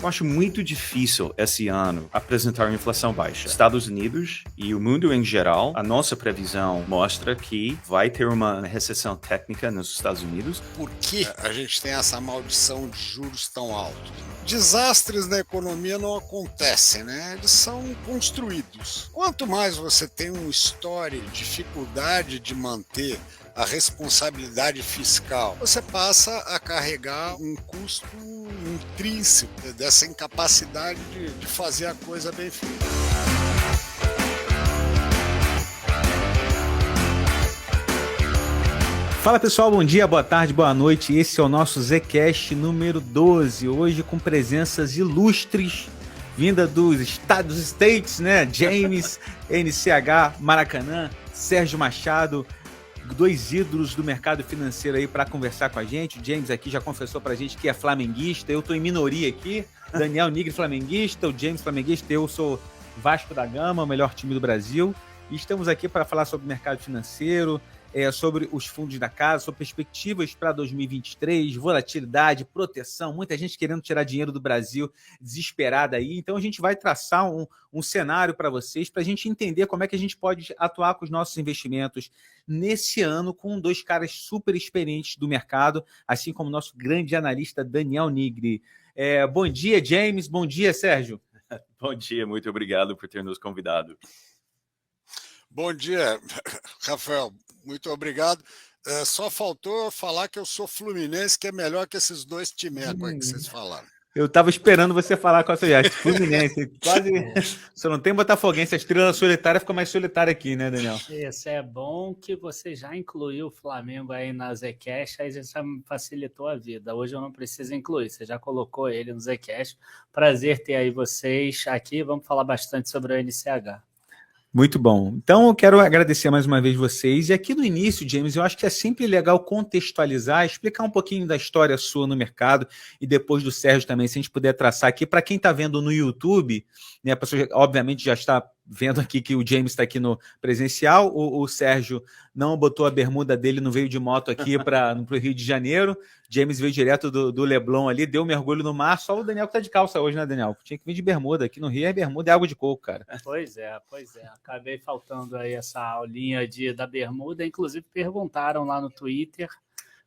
Eu acho muito difícil esse ano apresentar inflação baixa. Estados Unidos e o mundo em geral, a nossa previsão mostra que vai ter uma recessão técnica nos Estados Unidos. Por que a gente tem essa maldição de juros tão altos? Desastres na economia não acontecem, né? Eles são construídos. Quanto mais você tem um histórico de dificuldade de manter a responsabilidade fiscal, você passa a carregar um custo intrínseco dessa incapacidade de fazer a coisa bem feita. Fala pessoal, bom dia, boa tarde, boa noite. Esse é o nosso Zcast número 12, hoje com presenças ilustres, vinda dos Estados States, né? James, NCH, Maracanã, Sérgio Machado, dois ídolos do mercado financeiro aí para conversar com a gente. O James aqui já confessou pra gente que é flamenguista, eu tô em minoria aqui. Daniel Nigri flamenguista, o James flamenguista, eu sou Vasco da Gama, o melhor time do Brasil. E estamos aqui para falar sobre o mercado financeiro, sobre os fundos da casa, sobre perspectivas para 2023, volatilidade, proteção, muita gente querendo tirar dinheiro do Brasil desesperada aí. Então a gente vai traçar um cenário para vocês, para a gente entender como é que a gente pode atuar com os nossos investimentos nesse ano com dois caras super experientes do mercado, assim como o nosso grande analista Daniel Nigri. Bom dia, James. Bom dia, Sérgio. Bom dia, muito obrigado por ter nos convidado. Bom dia, Rafael. Muito obrigado. Só faltou falar que eu sou fluminense, que é melhor que esses dois timecos aí que vocês falaram. Eu estava esperando você falar com a sua Fluminense. Quase. Você não tem botafoguense, a estrela solitária fica mais solitária aqui, né, Daniel? Isso é bom que você já incluiu o Flamengo aí na Zcast, aí já facilitou a vida. Hoje eu não preciso incluir, você já colocou ele no Zcast. Prazer ter aí vocês aqui. Vamos falar bastante sobre o NCH. Muito bom. Então eu quero agradecer mais uma vez vocês. E aqui no início, James, eu acho que é sempre legal contextualizar, explicar um pouquinho da história sua no mercado e depois do Sérgio também, se a gente puder traçar aqui. Para quem está vendo no YouTube, né, a pessoa obviamente já está vendo aqui que o James está aqui no presencial, o Sérgio não botou a bermuda dele, não veio de moto aqui para o Rio de Janeiro. James veio direto do Leblon ali, deu um mergulho no mar. Só o Daniel que tá de calça hoje, né, Daniel? Tinha que vir de bermuda. Aqui no Rio é bermuda, é água de coco, cara. Pois é. Acabei faltando aí essa aulinha da bermuda. Inclusive perguntaram lá no Twitter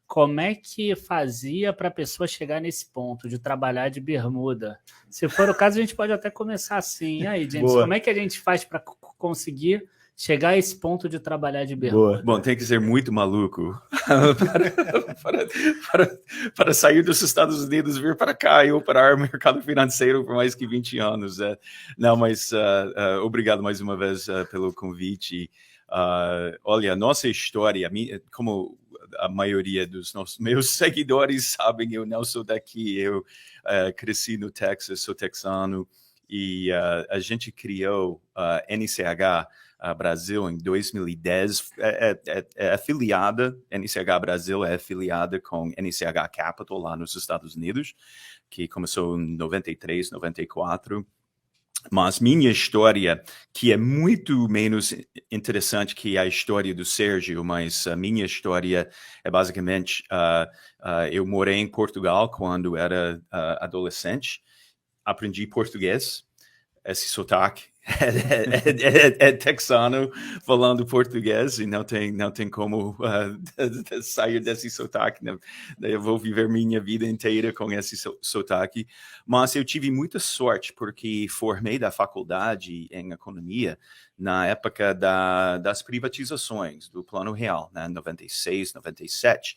como é que fazia para a pessoa chegar nesse ponto de trabalhar de bermuda. Se for o caso, a gente pode até começar assim. E aí, James, como é que a gente faz para conseguir chegar a esse ponto de trabalhar de bermuda? Bom, tem que ser muito maluco para sair dos Estados Unidos, vir para cá e operar o mercado financeiro por mais que 20 anos. Não, mas obrigado mais uma vez pelo convite. Olha, nossa história, como a maioria dos meus seguidores sabem, eu não sou daqui, eu cresci no Texas, sou texano, e a gente criou NCH Brasil em 2010, é afiliada, NCH Brasil é afiliada com NCH Capital lá nos Estados Unidos, que começou em 93, 94. Mas minha história, que é muito menos interessante que a história do Sérgio, mas a minha história é basicamente, eu morei em Portugal quando era adolescente, aprendi português, esse sotaque é texano falando português e não tem como sair desse sotaque, né? Eu vou viver minha vida inteira com esse sotaque, mas eu tive muita sorte porque formei da faculdade em economia na época das privatizações do Plano Real, né? 96, 97,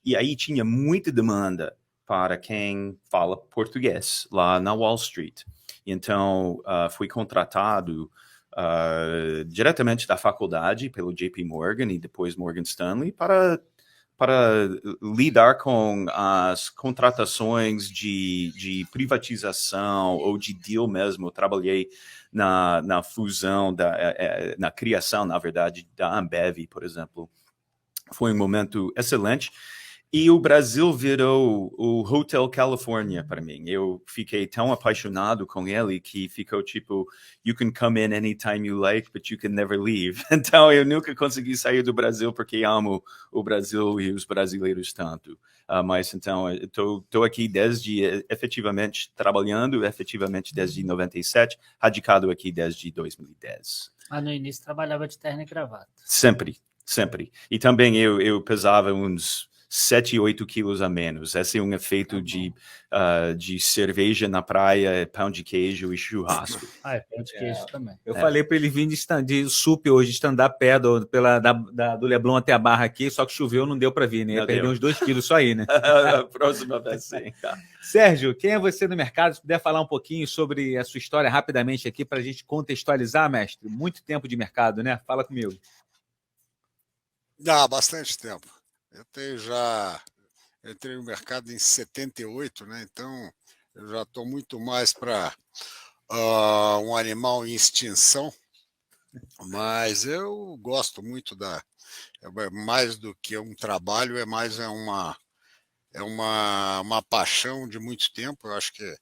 e aí tinha muita demanda para quem fala português lá na Wall Street. Então, fui contratado diretamente da faculdade pelo JP Morgan e depois Morgan Stanley para lidar com as contratações de privatização ou de deal mesmo. Eu trabalhei na fusão, na criação, na verdade, da Ambev, por exemplo. Foi um momento excelente. E o Brasil virou o Hotel California para mim. Eu fiquei tão apaixonado com ele que ficou tipo, you can come in anytime you like, but you can never leave. Então eu nunca consegui sair do Brasil porque amo o Brasil e os brasileiros tanto. Mas então estou aqui efetivamente trabalhando, efetivamente desde 97, radicado aqui desde 2010. No início trabalhava de terno e gravata. Sempre, sempre. E também eu pesava uns 7, 8 quilos a menos. Esse é um efeito de cerveja na praia, pão de queijo e churrasco. Pão de queijo também. Eu falei para ele vir de SUP hoje, de stand a pé do Leblon até a Barra aqui, só que choveu, não deu para vir, né? Ia perder uns 2 quilos só aí, né? Próxima vez, sim. Sérgio, quem é você no mercado? Se puder falar um pouquinho sobre a sua história rapidamente aqui para a gente contextualizar, mestre. Muito tempo de mercado, né? Fala comigo. Bastante tempo. Entrei no mercado em 78, né? Então eu já estou muito mais para um animal em extinção, mas eu gosto muito mais do que um trabalho, é uma paixão de muito tempo. Eu acho que,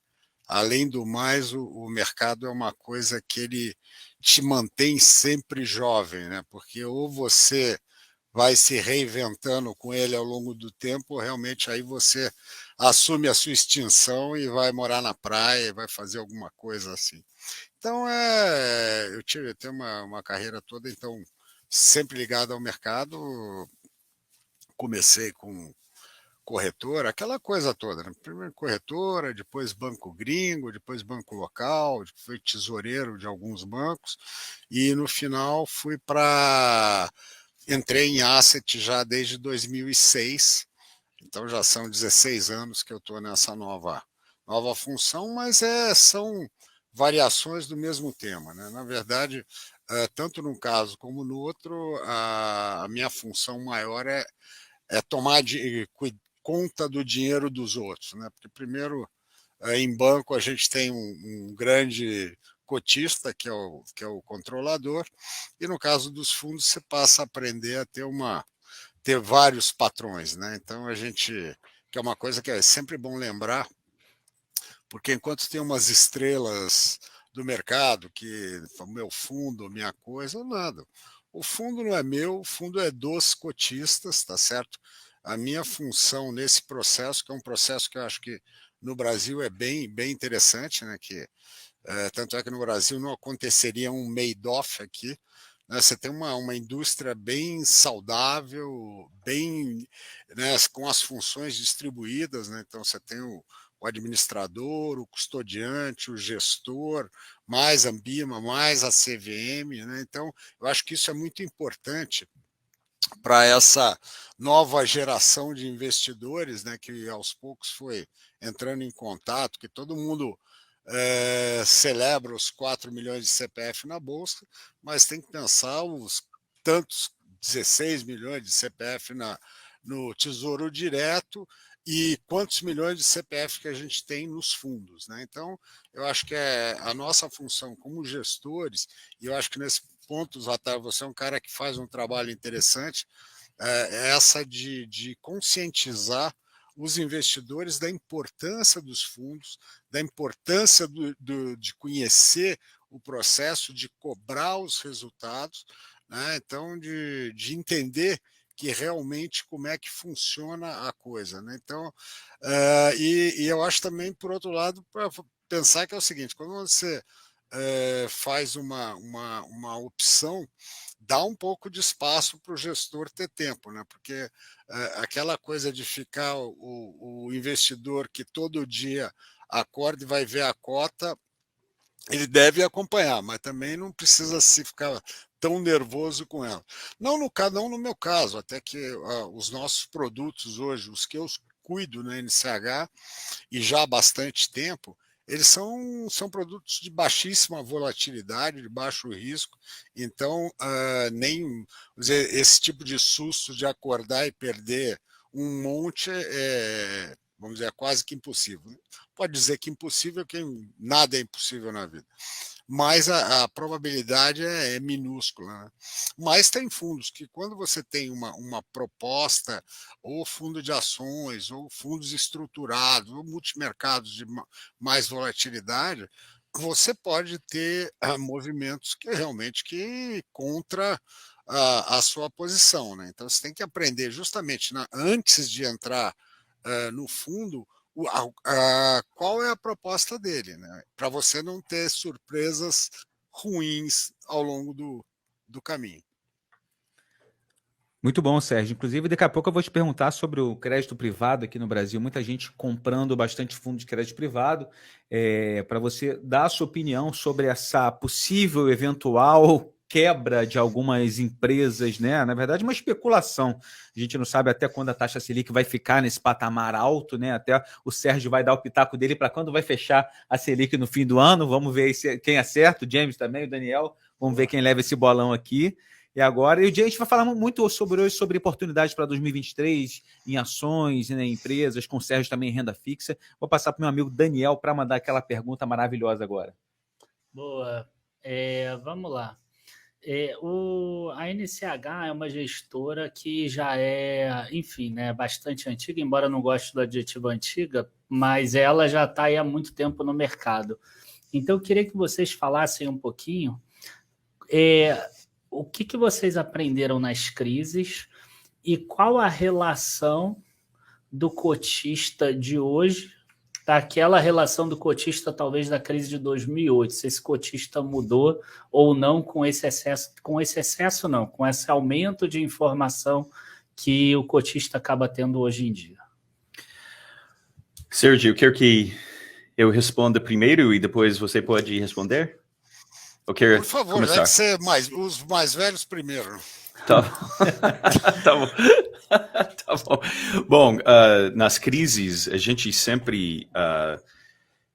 além do mais, o mercado é uma coisa que ele te mantém sempre jovem, né? Porque ou você vai se reinventando com ele ao longo do tempo, realmente aí você assume a sua extinção e vai morar na praia, vai fazer alguma coisa assim. Então, eu tenho uma carreira toda, então, sempre ligado ao mercado. Comecei com corretora, aquela coisa toda, né? Primeiro corretora, depois banco gringo, depois banco local, fui tesoureiro de alguns bancos e no final entrei em asset já desde 2006, então já são 16 anos que eu estou nessa nova função, mas são variações do mesmo tema, né? Na verdade, tanto num caso como no outro, a minha função maior é tomar conta do dinheiro dos outros, né? Porque primeiro, em banco, a gente tem um grande cotista, que é o controlador, e no caso dos fundos, você passa a aprender a ter vários patrões, né? Então, que é uma coisa que é sempre bom lembrar, porque enquanto tem umas estrelas do mercado, que o meu fundo, minha coisa, nada. O fundo não é meu, o fundo é dos cotistas, tá certo? A minha função nesse processo, que é um processo que eu acho que no Brasil é bem interessante, né? Tanto é que no Brasil não aconteceria um Madoff aqui, né? Você tem uma indústria bem saudável, né, com as funções distribuídas, né? Então você tem o administrador, o custodiante, o gestor, mais a Ambima, mais a CVM, né? Então eu acho que isso é muito importante para essa nova geração de investidores, né, que aos poucos foi entrando em contato, que todo mundo celebra os 4 milhões de CPF na Bolsa, mas tem que pensar os tantos 16 milhões de CPF no Tesouro Direto e quantos milhões de CPF que a gente tem nos fundos, né? Então, eu acho que é a nossa função como gestores, e eu acho que nesse ponto, Zatar, você é um cara que faz um trabalho interessante, é essa de conscientizar os investidores da importância dos fundos, da importância de conhecer o processo, de cobrar os resultados, né? Então, de entender que realmente como é que funciona a coisa, né? Então, e eu acho também, por outro lado, para pensar que é o seguinte, quando você faz uma opção, dá um pouco de espaço para o gestor ter tempo, né? Porque aquela coisa de ficar o investidor que todo dia acorda e vai ver a cota, ele deve acompanhar, mas também não precisa se ficar tão nervoso com ela. Não no meu caso, até que os nossos produtos hoje, os que eu cuido na NCH e já há bastante tempo, eles são produtos de baixíssima volatilidade, de baixo risco, então nem dizer, esse tipo de susto de acordar e perder um monte vamos dizer, é quase que impossível. Pode dizer que impossível, que nada é impossível na vida. mais a probabilidade é minúscula, né? Mas tem fundos que, quando você tem uma proposta, ou fundo de ações, ou fundos estruturados, ou multimercados de mais volatilidade, você pode ter movimentos que realmente contra a sua posição, né? Então você tem que aprender justamente antes de entrar no fundo qual é a proposta dele, né? Para você não ter surpresas ruins ao longo do caminho. Muito bom, Sérgio. Inclusive, daqui a pouco eu vou te perguntar sobre o crédito privado aqui no Brasil. Muita gente comprando bastante fundo de crédito privado. Para você dar a sua opinião sobre essa possível, eventual quebra de algumas empresas, né? Na verdade, uma especulação. A gente não sabe até quando a taxa Selic vai ficar nesse patamar alto, né? Até o Sérgio vai dar o pitaco dele para quando vai fechar a Selic no fim do ano. Vamos ver quem acerta, o James também, o Daniel. Vamos ver quem leva esse bolão aqui. E agora, a gente vai falar muito hoje sobre oportunidades para 2023 em ações, né, em empresas, com o Sérgio também em renda fixa. Vou passar para o meu amigo Daniel para mandar aquela pergunta maravilhosa agora. Boa. Vamos lá. A NCH é uma gestora que já é, enfim, né, bastante antiga, embora eu não goste do adjetivo antiga, mas ela já está aí há muito tempo no mercado. Então, eu queria que vocês falassem um pouquinho o que vocês aprenderam nas crises e qual a relação do cotista de hoje daquela relação do cotista talvez da crise de 2008, se esse cotista mudou ou não com esse excesso não, com esse aumento de informação que o cotista acaba tendo hoje em dia. Sérgio, quer que eu responda primeiro e depois você pode responder? Por favor, começar? Deve ser os mais velhos primeiro. Tá, tá bom. Tá bom. Bom, nas crises, a gente sempre...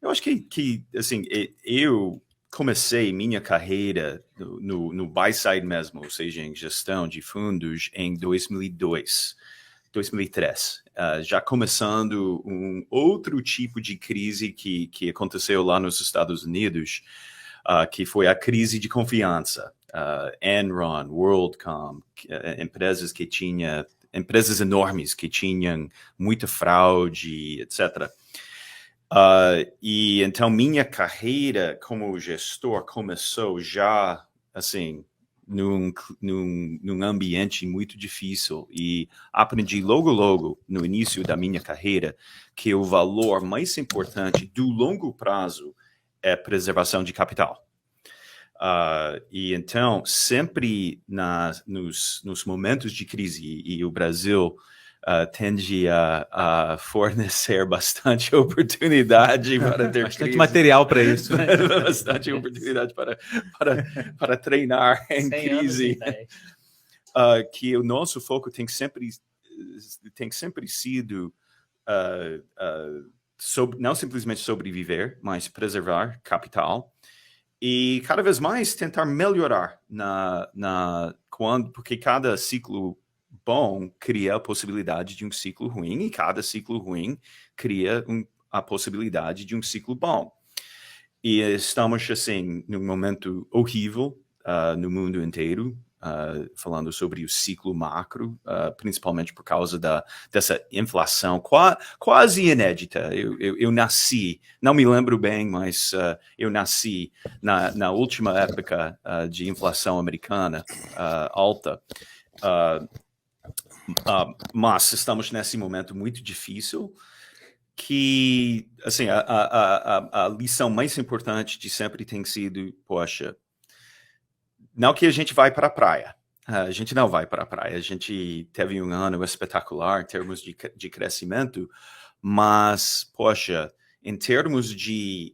eu acho que assim, eu comecei minha carreira no buy-side mesmo, ou seja, em gestão de fundos, em 2003. Já começando um outro tipo de crise que aconteceu lá nos Estados Unidos, que foi a crise de confiança. Enron, WorldCom, empresas enormes que tinham muita fraude, etc. E então minha carreira como gestor começou já assim num ambiente muito difícil, e aprendi logo no início da minha carreira que o valor mais importante do longo prazo é preservação de capital. E então, sempre nos momentos de crise, e o Brasil tende a fornecer bastante oportunidade para ter bastante crise. Material para isso. Né? Bastante oportunidade para treinar em crise. Que o nosso foco tem sempre sido não simplesmente sobreviver, mas preservar capital. E cada vez mais tentar melhorar porque cada ciclo bom cria a possibilidade de um ciclo ruim, e cada ciclo ruim cria a possibilidade de um ciclo bom. E estamos, assim, num momento horrível no mundo inteiro, falando sobre o ciclo macro, principalmente por causa dessa inflação quase inédita. Eu nasci, não me lembro bem, mas eu nasci na última época de inflação americana alta, mas estamos nesse momento muito difícil, que, assim, a lição mais importante de sempre tem sido, poxa, não que a gente vai para a praia. A gente não vai para a praia. A gente teve um ano espetacular em termos de crescimento, mas, poxa, em termos de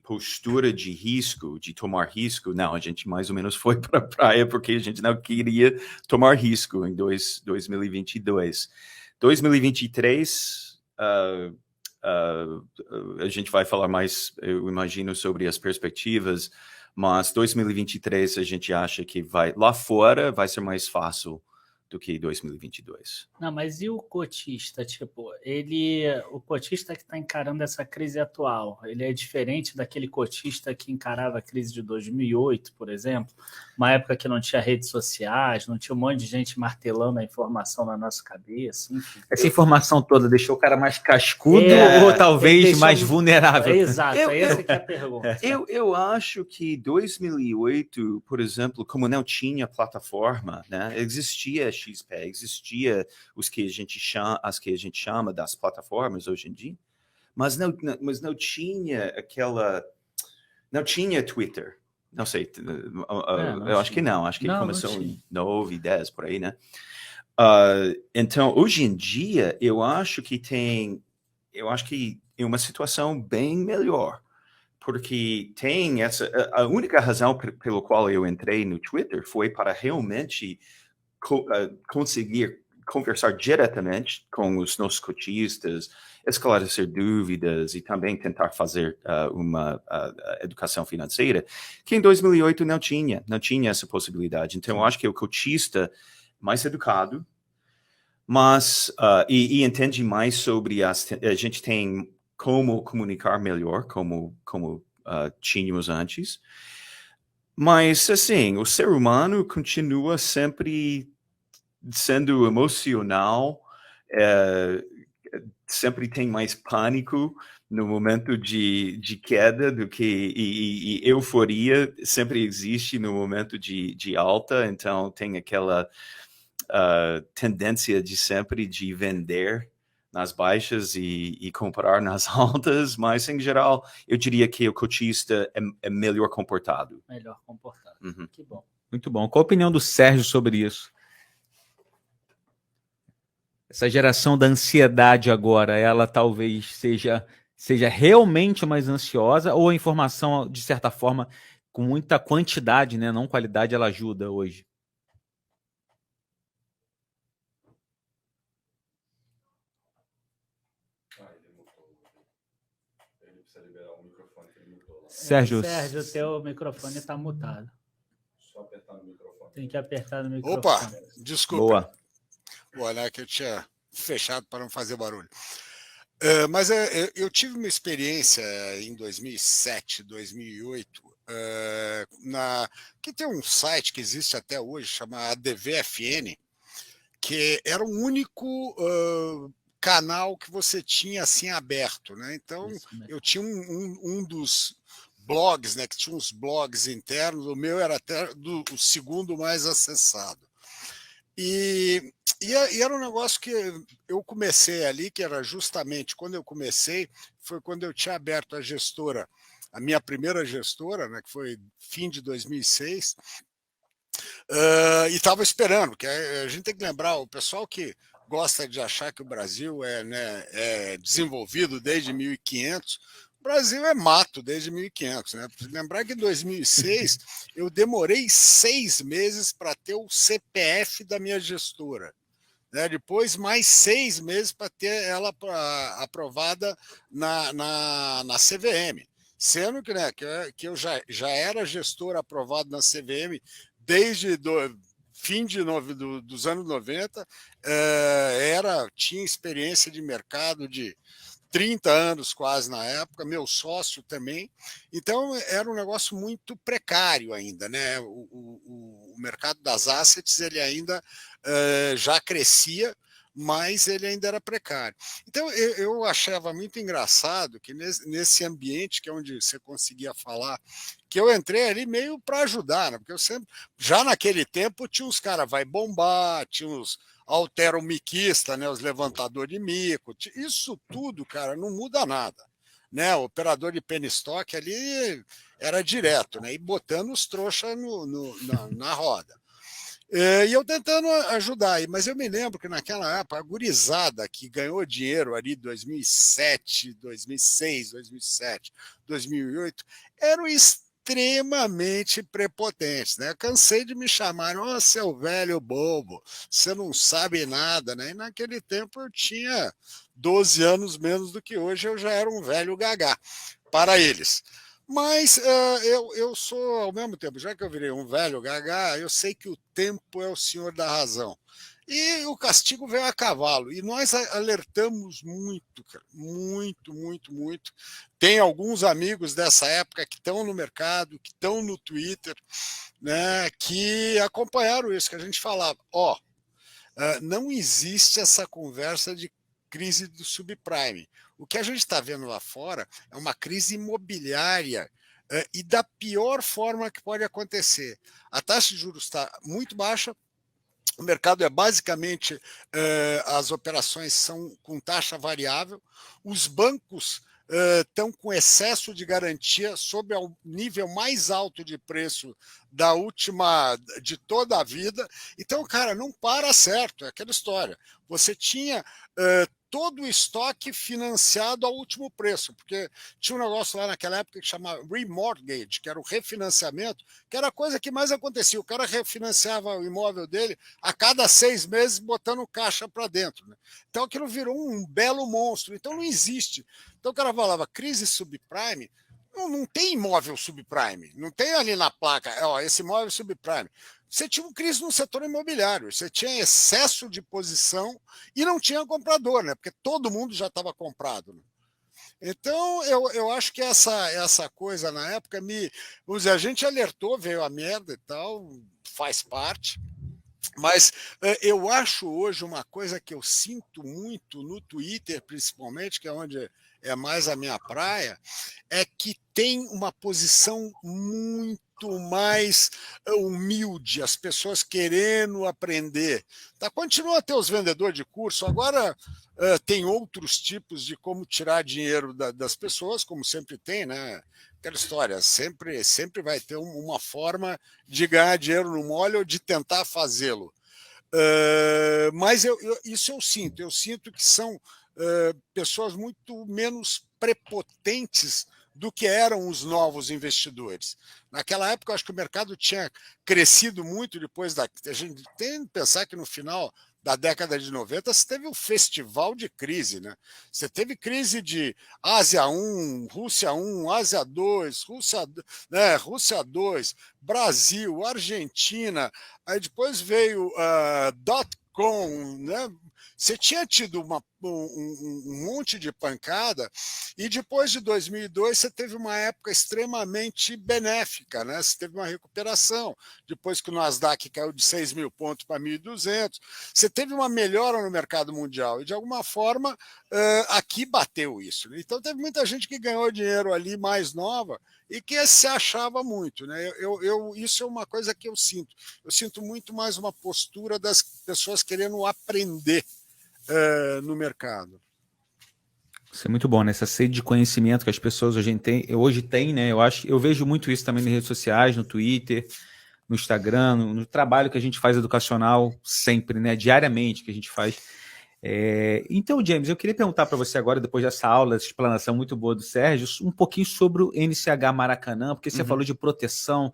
postura de risco, de tomar risco, não, a gente mais ou menos foi para a praia porque a gente não queria tomar risco em 2022. 2023, a gente vai falar mais, eu imagino, sobre as perspectivas, mas 2023 a gente acha que lá fora vai ser mais fácil do que 2022. Não, mas e o cotista? Tipo, o cotista que está encarando essa crise atual, ele é diferente daquele cotista que encarava a crise de 2008, por exemplo? Uma época que não tinha redes sociais, não tinha um monte de gente martelando a informação na nossa cabeça, enfim. Essa informação toda deixou o cara mais cascudo ou talvez deixou- mais vulnerável? Exato, essa que é a pergunta. Eu acho que 2008, por exemplo, como não tinha plataforma, né, existia XP, existia as que a gente chama das plataformas hoje em dia, mas não tinha não tinha Twitter. Não sei, eu acho que não. Acho que começou em 9, 10, por aí, né? Então, hoje em dia, eu acho que é uma situação bem melhor, porque tem a única razão pelo qual eu entrei no Twitter foi para realmente conseguir conversar diretamente com os nossos cotistas, esclarecer dúvidas e também tentar fazer uma educação financeira, que em 2008 não tinha essa possibilidade. Então, eu acho que o cotista mais educado, mas e entende mais sobre a gente tem como comunicar melhor, como tínhamos antes. Mas, assim, o ser humano continua sempre sendo emocional, sempre tem mais pânico no momento de queda do que e euforia sempre existe no momento de alta, então tem aquela tendência de sempre de vender nas baixas e comprar nas altas, mas em geral eu diria que o cotista é melhor comportado. Melhor comportado, Que bom. Muito bom. Qual a opinião do Sérgio sobre isso? Essa geração da ansiedade agora, ela talvez seja realmente mais ansiosa ou a informação, de certa forma, com muita quantidade, né, não qualidade, ela ajuda hoje? Sérgio, teu microfone está mutado. Só apertar no microfone. Tem que apertar no microfone. Opa, desculpa. boa. Olha, que eu tinha fechado para não fazer barulho. Mas eu tive uma experiência em 2007, 2008, que tem um site que existe até hoje, chama ADVFN, que era o único canal que você tinha assim aberto, né? Então eu tinha um dos blogs, né? Que tinha uns blogs internos. O meu era até o segundo mais acessado. E era um negócio que eu comecei ali, que era justamente quando eu comecei, foi quando eu tinha aberto a gestora, a minha primeira gestora, né? Que foi fim de 2006. E estava esperando, que a gente tem que lembrar, o pessoal que gosta de achar que o Brasil é desenvolvido desde 1500, o Brasil é mato desde 1500. Né? Lembrar que em 2006 eu demorei 6 meses para ter o CPF da minha gestora. Né? Depois, mais 6 meses para ter ela aprovada na CVM. Sendo que eu já era gestor aprovado na CVM desde fim dos anos 90, tinha experiência de mercado de 30 anos quase na época, meu sócio também. Então, era um negócio muito precário ainda. Né? O mercado das assets ele ainda já crescia, mas ele ainda era precário. Então, eu achava muito engraçado que nesse ambiente, que é onde você conseguia falar, que eu entrei ali meio para ajudar, né? Porque eu sempre, já naquele tempo, tinha uns caras vai bombar, tinha uns alteromiquistas, né? Os levantadores de mico, isso tudo, cara, não muda nada. Né? O operador de penny stock ali era direto, né? E botando os trouxas na roda. E eu tentando ajudar, mas eu me lembro que naquela época a gurizada que ganhou dinheiro ali 2007, 2006, 2007, 2008, eram extremamente prepotentes, né? Cansei de me chamar, ó, seu velho bobo, você não sabe nada, né? E naquele tempo eu tinha 12 anos menos do que hoje, eu já era um velho gagá para eles. Mas eu sou, ao mesmo tempo, já que eu virei um velho gagá, eu sei que o tempo é o senhor da razão. E o castigo veio a cavalo. E nós alertamos muito, cara, muito, muito, muito. Tem alguns amigos dessa época que estão no mercado, que estão no Twitter, né, que acompanharam isso que a gente falava. Não existe essa conversa de crise do subprime. O que a gente está vendo lá fora é uma crise imobiliária e da pior forma que pode acontecer. A taxa de juros está muito baixa, o mercado é basicamente, as operações são com taxa variável, os bancos estão com excesso de garantia sob o nível mais alto de preço de toda a vida. Então, cara, não para certo, é aquela história. Você tinha todo o estoque financiado ao último preço, porque tinha um negócio lá naquela época que chamava remortgage, que era o refinanciamento, que era a coisa que mais acontecia. O cara refinanciava o imóvel dele a cada 6 meses, botando caixa para dentro, né? Então aquilo virou um belo monstro. Então não existe. Então o cara falava crise subprime, não tem imóvel subprime, não tem ali na placa, esse imóvel subprime. Você tinha uma crise no setor imobiliário, você tinha excesso de posição e não tinha comprador, né? Porque todo mundo já estava comprado, né? Então, eu acho que essa coisa na época vamos dizer, a gente alertou, veio a merda e tal, faz parte. Mas eu acho hoje uma coisa que eu sinto muito no Twitter, principalmente, que é onde é mais a minha praia, é que tem uma posição muito mais humilde, as pessoas querendo aprender. Tá? Continua a ter os vendedores de curso, agora tem outros tipos de como tirar dinheiro das pessoas, como sempre tem, né? Aquela história, sempre vai ter uma forma de ganhar dinheiro no mole ou de tentar fazê-lo. Mas isso eu sinto que são pessoas muito menos prepotentes do que eram os novos investidores. Naquela época, eu acho que o mercado tinha crescido muito depois a gente tem que pensar que no final da década de 90, você teve um festival de crise, né? Você teve crise de Ásia 1, Rússia 1, Ásia 2, Rússia 2, Brasil, Argentina, aí depois veio .com, né? Você tinha tido um monte de pancada e depois de 2002 você teve uma época extremamente benéfica, né? Você teve uma recuperação, depois que o Nasdaq caiu de 6 mil pontos para 1.200, você teve uma melhora no mercado mundial e de alguma forma aqui bateu isso. Então teve muita gente que ganhou dinheiro ali mais nova e que se achava muito, né? Isso é uma coisa que eu sinto muito mais uma postura das pessoas querendo aprender no mercado. Isso é muito bom, né? Essa sede de conhecimento que as pessoas hoje têm, né? Eu vejo muito isso também nas redes sociais, no Twitter, no Instagram, no trabalho que a gente faz educacional sempre, né? Diariamente que a gente faz. Então, James, eu queria perguntar para você agora, depois dessa aula, essa explanação muito boa do Sérgio, um pouquinho sobre o NCH Maracanã, porque você falou de proteção.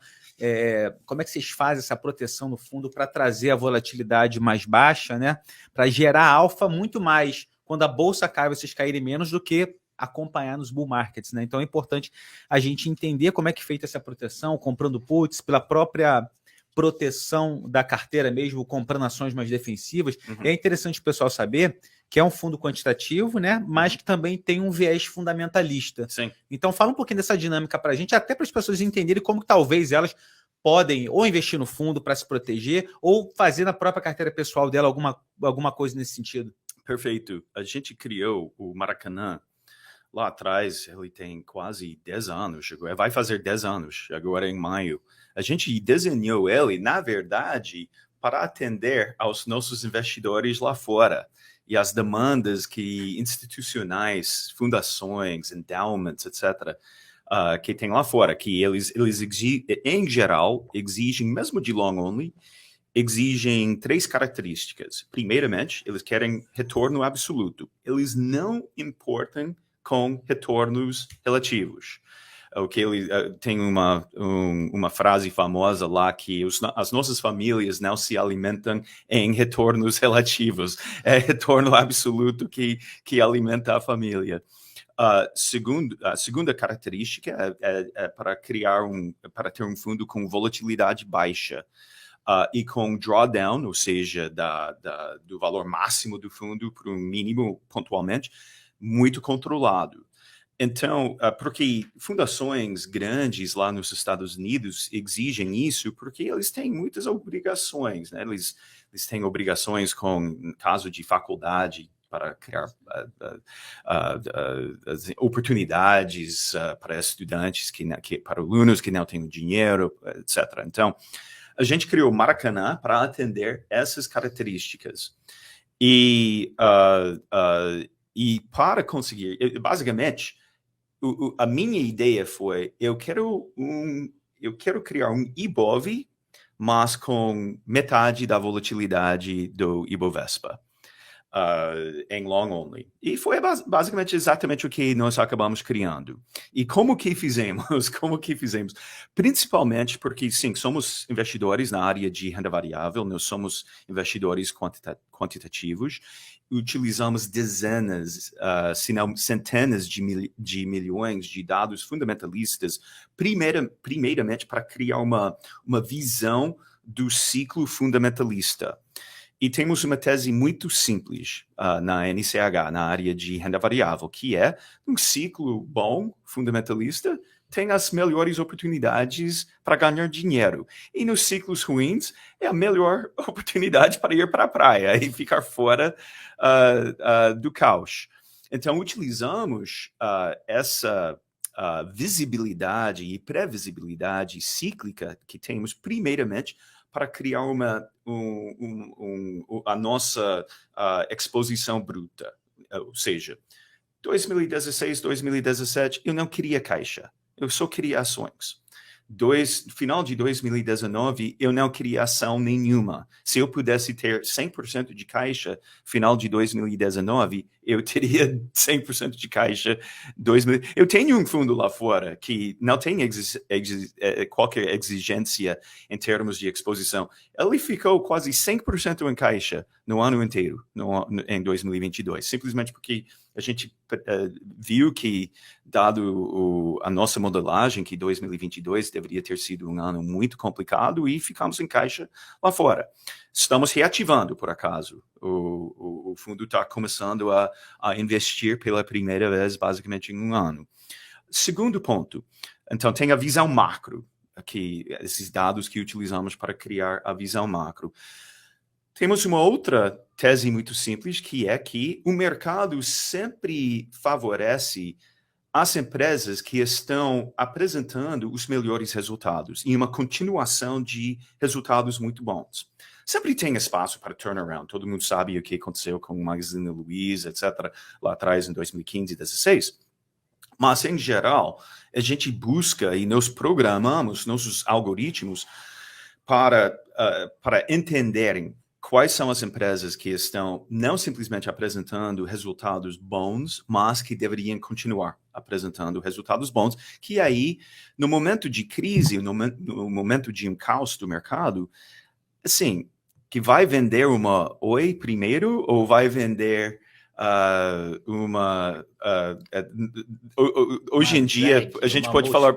Como é que vocês fazem essa proteção no fundo para trazer a volatilidade mais baixa, né? Para gerar alfa muito mais quando a bolsa cai, vocês caírem menos do que acompanhar nos bull markets, né? Então é importante a gente entender como é que é feita essa proteção, comprando puts, pela própria proteção da carteira mesmo, comprando ações mais defensivas. É interessante o pessoal saber que é um fundo quantitativo, né? Mas que também tem um viés fundamentalista. Sim. Então fala um pouquinho dessa dinâmica para a gente, até para as pessoas entenderem como que talvez elas podem ou investir no fundo para se proteger ou fazer na própria carteira pessoal dela alguma coisa nesse sentido. Perfeito. A gente criou o Maracanã lá atrás, ele tem quase 10 anos, vai fazer 10 anos, agora em maio. A gente desenhou ele, na verdade, para atender aos nossos investidores lá fora e as demandas que institucionais, fundações, endowments, etc., que tem lá fora, que eles em geral, exigem, mesmo de long only, exigem 3 características. Primeiramente, eles querem retorno absoluto. Eles não importam com retornos relativos. Tem uma frase famosa lá que as nossas famílias não se alimentam em retornos relativos. É retorno absoluto que alimenta a família. A segunda característica é para ter um fundo com volatilidade baixa. e com drawdown, ou seja, do valor máximo do fundo para um mínimo pontualmente, muito controlado. Então, porque fundações grandes lá nos Estados Unidos exigem isso porque eles têm muitas obrigações, né? Eles têm obrigações no caso de faculdade para criar oportunidades para estudantes, para alunos que não têm dinheiro, etc. Então, a gente criou Maracanã para atender essas características. E para conseguir, basicamente, a minha ideia foi, eu quero criar um IBOV, mas com metade da volatilidade do Ibovespa, em long only. E foi basicamente exatamente o que nós acabamos criando. E como que fizemos? Principalmente porque, sim, somos investidores na área de renda variável, nós somos investidores quantitativos, utilizamos dezenas, se não centenas de milhões de dados fundamentalistas, primeiramente para criar uma visão do ciclo fundamentalista. E temos uma tese muito simples na NCH, na área de renda variável, que é um ciclo bom, fundamentalista, tem as melhores oportunidades para ganhar dinheiro. E nos ciclos ruins, é a melhor oportunidade para ir para a praia e ficar fora do caos. Então, utilizamos essa visibilidade e previsibilidade cíclica que temos, primeiramente, para criar a nossa exposição bruta. Ou seja, 2016, 2017, eu não queria caixa. Eu só queria ações. Final de 2019, eu não queria ação nenhuma. Se eu pudesse ter 100% de caixa, final de 2019, eu teria 100% de caixa. Eu tenho um fundo lá fora que não tem qualquer exigência em termos de exposição. Ele ficou quase 100% em caixa no ano inteiro, em 2022, simplesmente porque a gente viu que, dado a nossa modelagem, que 2022 deveria ter sido um ano muito complicado e ficamos em caixa lá fora. Estamos reativando, por acaso. O fundo está começando a investir pela primeira vez, basicamente, em um ano. Segundo ponto, então, tem a visão macro, aqui, esses dados que utilizamos para criar a visão macro. Temos uma outra tese muito simples, que é que o mercado sempre favorece as empresas que estão apresentando os melhores resultados e uma continuação de resultados muito bons. Sempre tem espaço para turnaround. Todo mundo sabe o que aconteceu com o Magazine Luiza, etc., lá atrás, em 2015 e 2016. Mas, em geral, a gente busca e nós programamos nossos algoritmos para entenderem quais são as empresas que estão não simplesmente apresentando resultados bons, mas que deveriam continuar apresentando resultados bons, que aí, no momento de crise, no momento de um caos do mercado, assim, que vai vender uma Oi primeiro ou vai vender hoje em dia, a gente pode falar...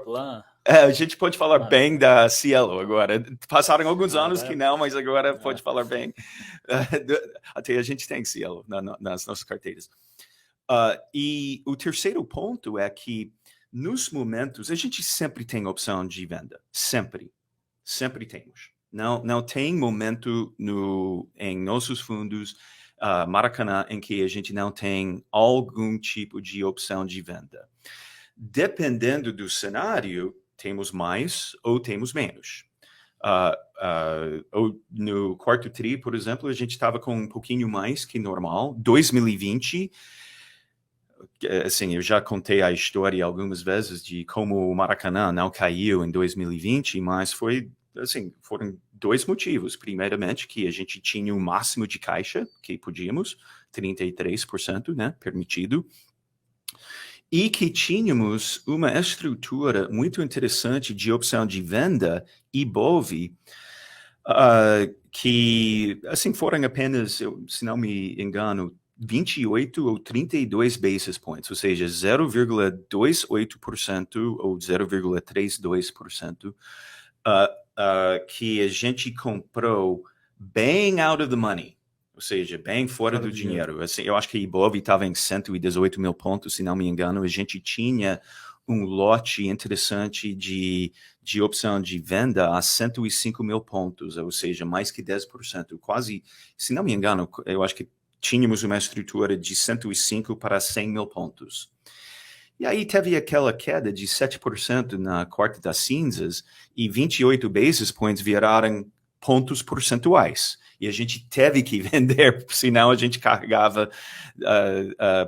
a gente pode falar bem da Cielo agora. Passaram alguns anos que não, mas agora pode falar bem. Até a gente tem Cielo nas nossas carteiras. E o terceiro ponto é que, nos momentos, a gente sempre tem opção de venda. Sempre. Sempre temos. Não tem momento em nossos fundos Maracanã em que a gente não tem algum tipo de opção de venda. Dependendo do cenário, temos mais ou temos menos. No quarto tri, por exemplo, a gente estava com um pouquinho mais que normal. 2020, assim, eu já contei a história algumas vezes de como o Maracanã não caiu em 2020, mas foram dois motivos. Primeiramente, que a gente tinha o máximo de caixa que podíamos, 33%, né, permitido. E que tínhamos uma estrutura muito interessante de opção de venda IBOV, que, assim, foram apenas, se não me engano, 28 ou 32 basis points, ou seja, 0,28% ou 0,32%, que a gente comprou bem out of the money, ou seja, bem fora do dinheiro. Assim, eu acho que a Ibov estava em 118 mil pontos, se não me engano. A gente tinha um lote interessante de opção de venda a 105 mil pontos, ou seja, mais que 10%. Quase, se não me engano, eu acho que tínhamos uma estrutura de 105 para 100 mil pontos. E aí teve aquela queda de 7% na corte das cinzas e 28 basis points viraram pontos percentuais. E a gente teve que vender, senão a gente carregava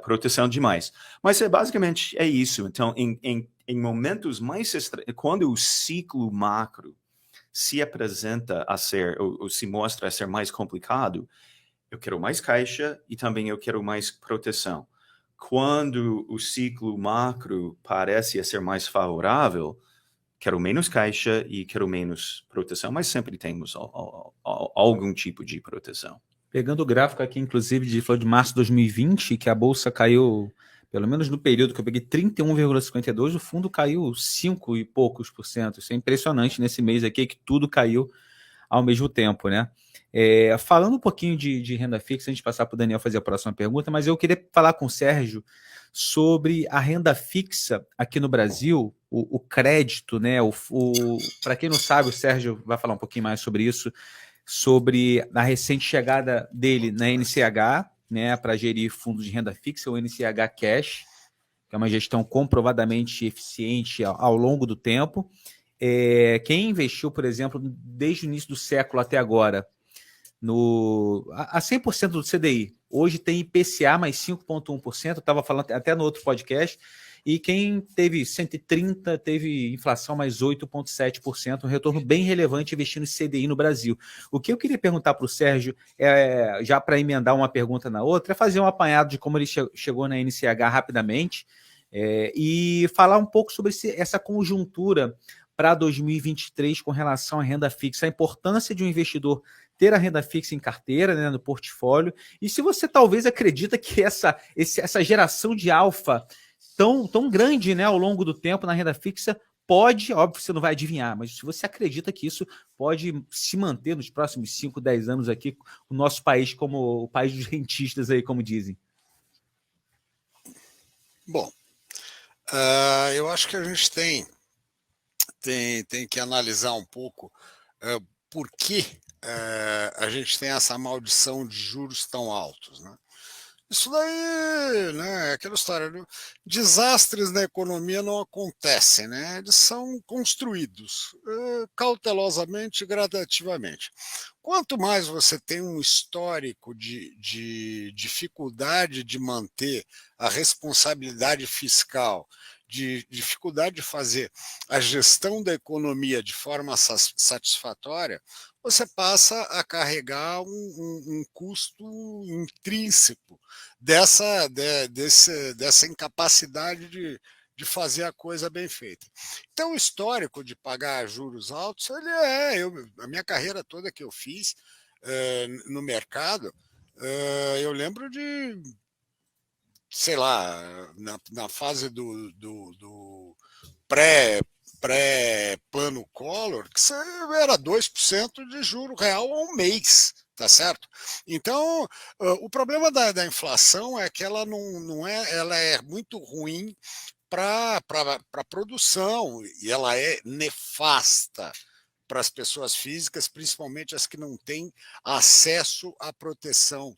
proteção demais. Mas basicamente é isso. Então, em momentos mais quando o ciclo macro se apresenta a ser, ou se mostra a ser mais complicado, eu quero mais caixa e também eu quero mais proteção. Quando o ciclo macro parece ser mais favorável, quero menos caixa e quero menos proteção, mas sempre temos algum tipo de proteção. Pegando o gráfico aqui, inclusive, de março de 2020, que a bolsa caiu, pelo menos no período que eu peguei, 31,52%, o fundo caiu 5 e poucos por cento. Isso é impressionante nesse mês aqui, que tudo caiu ao mesmo tempo, né? Falando um pouquinho de renda fixa, a gente passar para o Daniel fazer a próxima pergunta, mas eu queria falar com o Sérgio sobre a renda fixa aqui no Brasil, o crédito, né? Para quem não sabe, o Sérgio vai falar um pouquinho mais sobre isso, sobre a recente chegada dele na NCH, né, para gerir fundos de renda fixa, o NCH Cash, que é uma gestão comprovadamente eficiente ao longo do tempo. Quem investiu, por exemplo, desde o início do século até agora, a 100% do CDI, hoje tem IPCA mais 5,1%, eu estava falando até no outro podcast, e quem teve 130 teve inflação mais 8,7%, um retorno bem relevante investindo em CDI no Brasil. O que eu queria perguntar para o Sérgio, já para emendar uma pergunta na outra, é fazer um apanhado de como ele chegou na NCH rapidamente, e falar um pouco sobre essa conjuntura para 2023 com relação à renda fixa, a importância de um investidor ter a renda fixa em carteira, né, no portfólio, e se você talvez acredita que essa geração de alfa tão grande, né, ao longo do tempo na renda fixa pode, óbvio que você não vai adivinhar, mas se você acredita que isso pode se manter nos próximos 5, 10 anos aqui, o nosso país como o país dos rentistas aí, como dizem. Bom, eu acho que a gente tem que analisar um pouco por que a gente tem essa maldição de juros tão altos, né? Isso daí, né, é aquela história, né? Desastres na economia não acontecem, né? Eles são construídos cautelosamente e gradativamente. Quanto mais você tem um histórico de dificuldade de manter a responsabilidade fiscal, de dificuldade de fazer a gestão da economia de forma satisfatória, você passa a carregar um custo intrínseco dessa incapacidade de fazer a coisa bem feita. Então, o histórico de pagar juros altos, a minha carreira toda que eu fiz no mercado, eu lembro de, sei lá, na fase do pré-plano Collor, que era 2% de juro real ao mês, tá certo? Então, o problema da inflação é que ela ela é muito ruim para a produção e ela é nefasta para as pessoas físicas, principalmente as que não têm acesso à proteção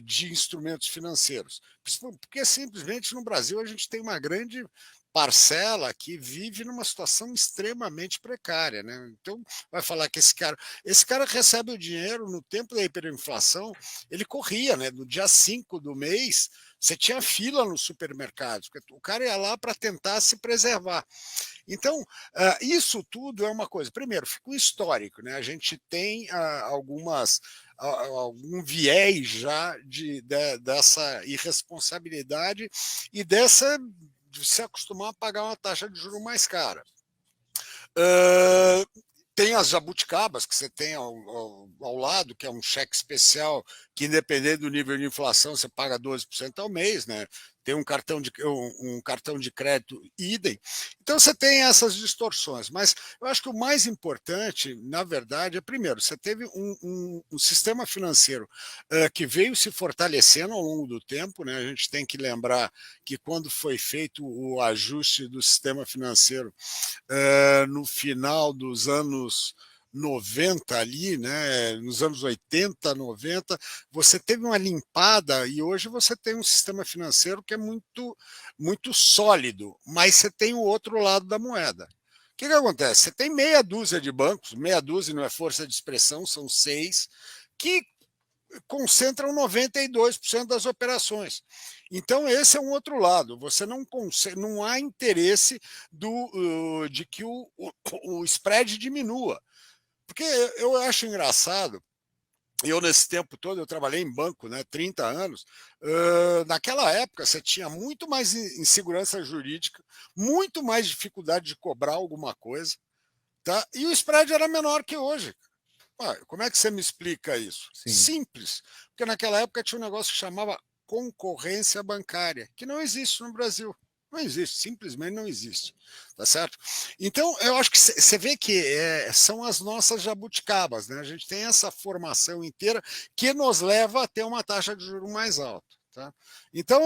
de instrumentos financeiros. Porque simplesmente no Brasil a gente tem uma grande parcela que vive numa situação extremamente precária, né? Então vai falar que esse cara recebe o dinheiro no tempo da hiperinflação, ele corria, né? No dia 5 do mês, você tinha fila nos supermercados, porque o cara ia lá para tentar se preservar. Então, isso tudo é uma coisa. Primeiro, fica um histórico, né? A gente tem algum viés já dessa irresponsabilidade e de se acostumar a pagar uma taxa de juros mais cara. Tem as jabuticabas que você tem ao lado, que é um cheque especial que, independente do nível de inflação, você paga 12% ao mês, né? tem um cartão de crédito idem. Então você tem essas distorções, mas eu acho que o mais importante, na verdade, é primeiro, você teve um sistema financeiro que veio se fortalecendo ao longo do tempo, né? A gente tem que lembrar que quando foi feito o ajuste do sistema financeiro no final dos anos 90 ali, né, nos anos 80, 90, você teve uma limpada e hoje você tem um sistema financeiro que é muito, muito sólido, mas você tem o outro lado da moeda. O que acontece? Você tem meia dúzia de bancos, meia dúzia não é força de expressão, são 6, que concentram 92% das operações. Então, esse é um outro lado. Você não há interesse de que o spread diminua. Porque eu acho engraçado, eu nesse tempo todo, eu trabalhei em banco, né, 30 anos, naquela época você tinha muito mais insegurança jurídica, muito mais dificuldade de cobrar alguma coisa, tá? E o spread era menor que hoje. Como é que você me explica isso? Sim. Simples, porque naquela época tinha um negócio que chamava concorrência bancária, que não existe no Brasil. Não existe, simplesmente não existe, tá certo? Então, eu acho que você vê que são as nossas jabuticabas, né? A gente tem essa formação inteira que nos leva a ter uma taxa de juros mais alta, tá? Então,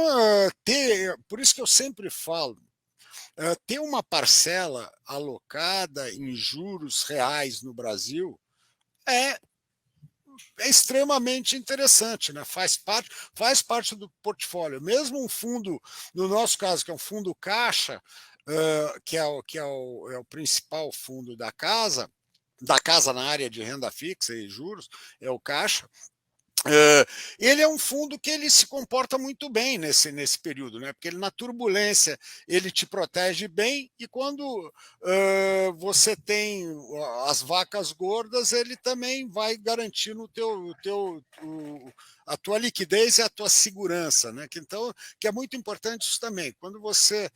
por isso que eu sempre falo, ter uma parcela alocada em juros reais no Brasil é extremamente interessante, né? Faz parte do portfólio. Mesmo um fundo, no nosso caso, que é um fundo caixa, que é o principal fundo da casa na área de renda fixa e juros, é o caixa. Ele é um fundo que ele se comporta muito bem nesse período, né? Porque ele, na turbulência ele te protege bem e quando você tem as vacas gordas, ele também vai garantindo a tua liquidez e a tua segurança, né? Então, que é muito importante isso também. Quando você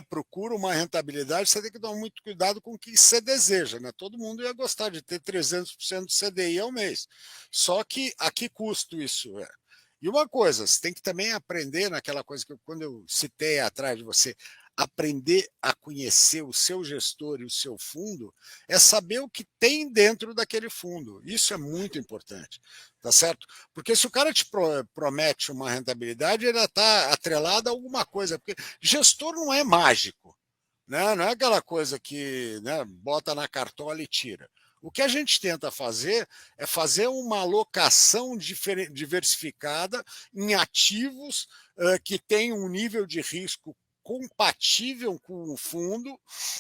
procura uma rentabilidade, você tem que tomar muito cuidado com o que você deseja, né? Todo mundo ia gostar de ter 300% de CDI ao mês. Só que a que custo isso é? E uma coisa, você tem que também aprender naquela coisa que quando eu citei atrás de você, aprender a conhecer o seu gestor e o seu fundo, é saber o que tem dentro daquele fundo. Isso é muito importante, tá certo? Porque se o cara te promete uma rentabilidade, ele está atrelado a alguma coisa, porque gestor não é mágico, né? Não é aquela coisa que, né, bota na cartola e tira. O que a gente tenta fazer é fazer uma alocação diversificada em ativos que tenham um nível de risco compatível com o fundo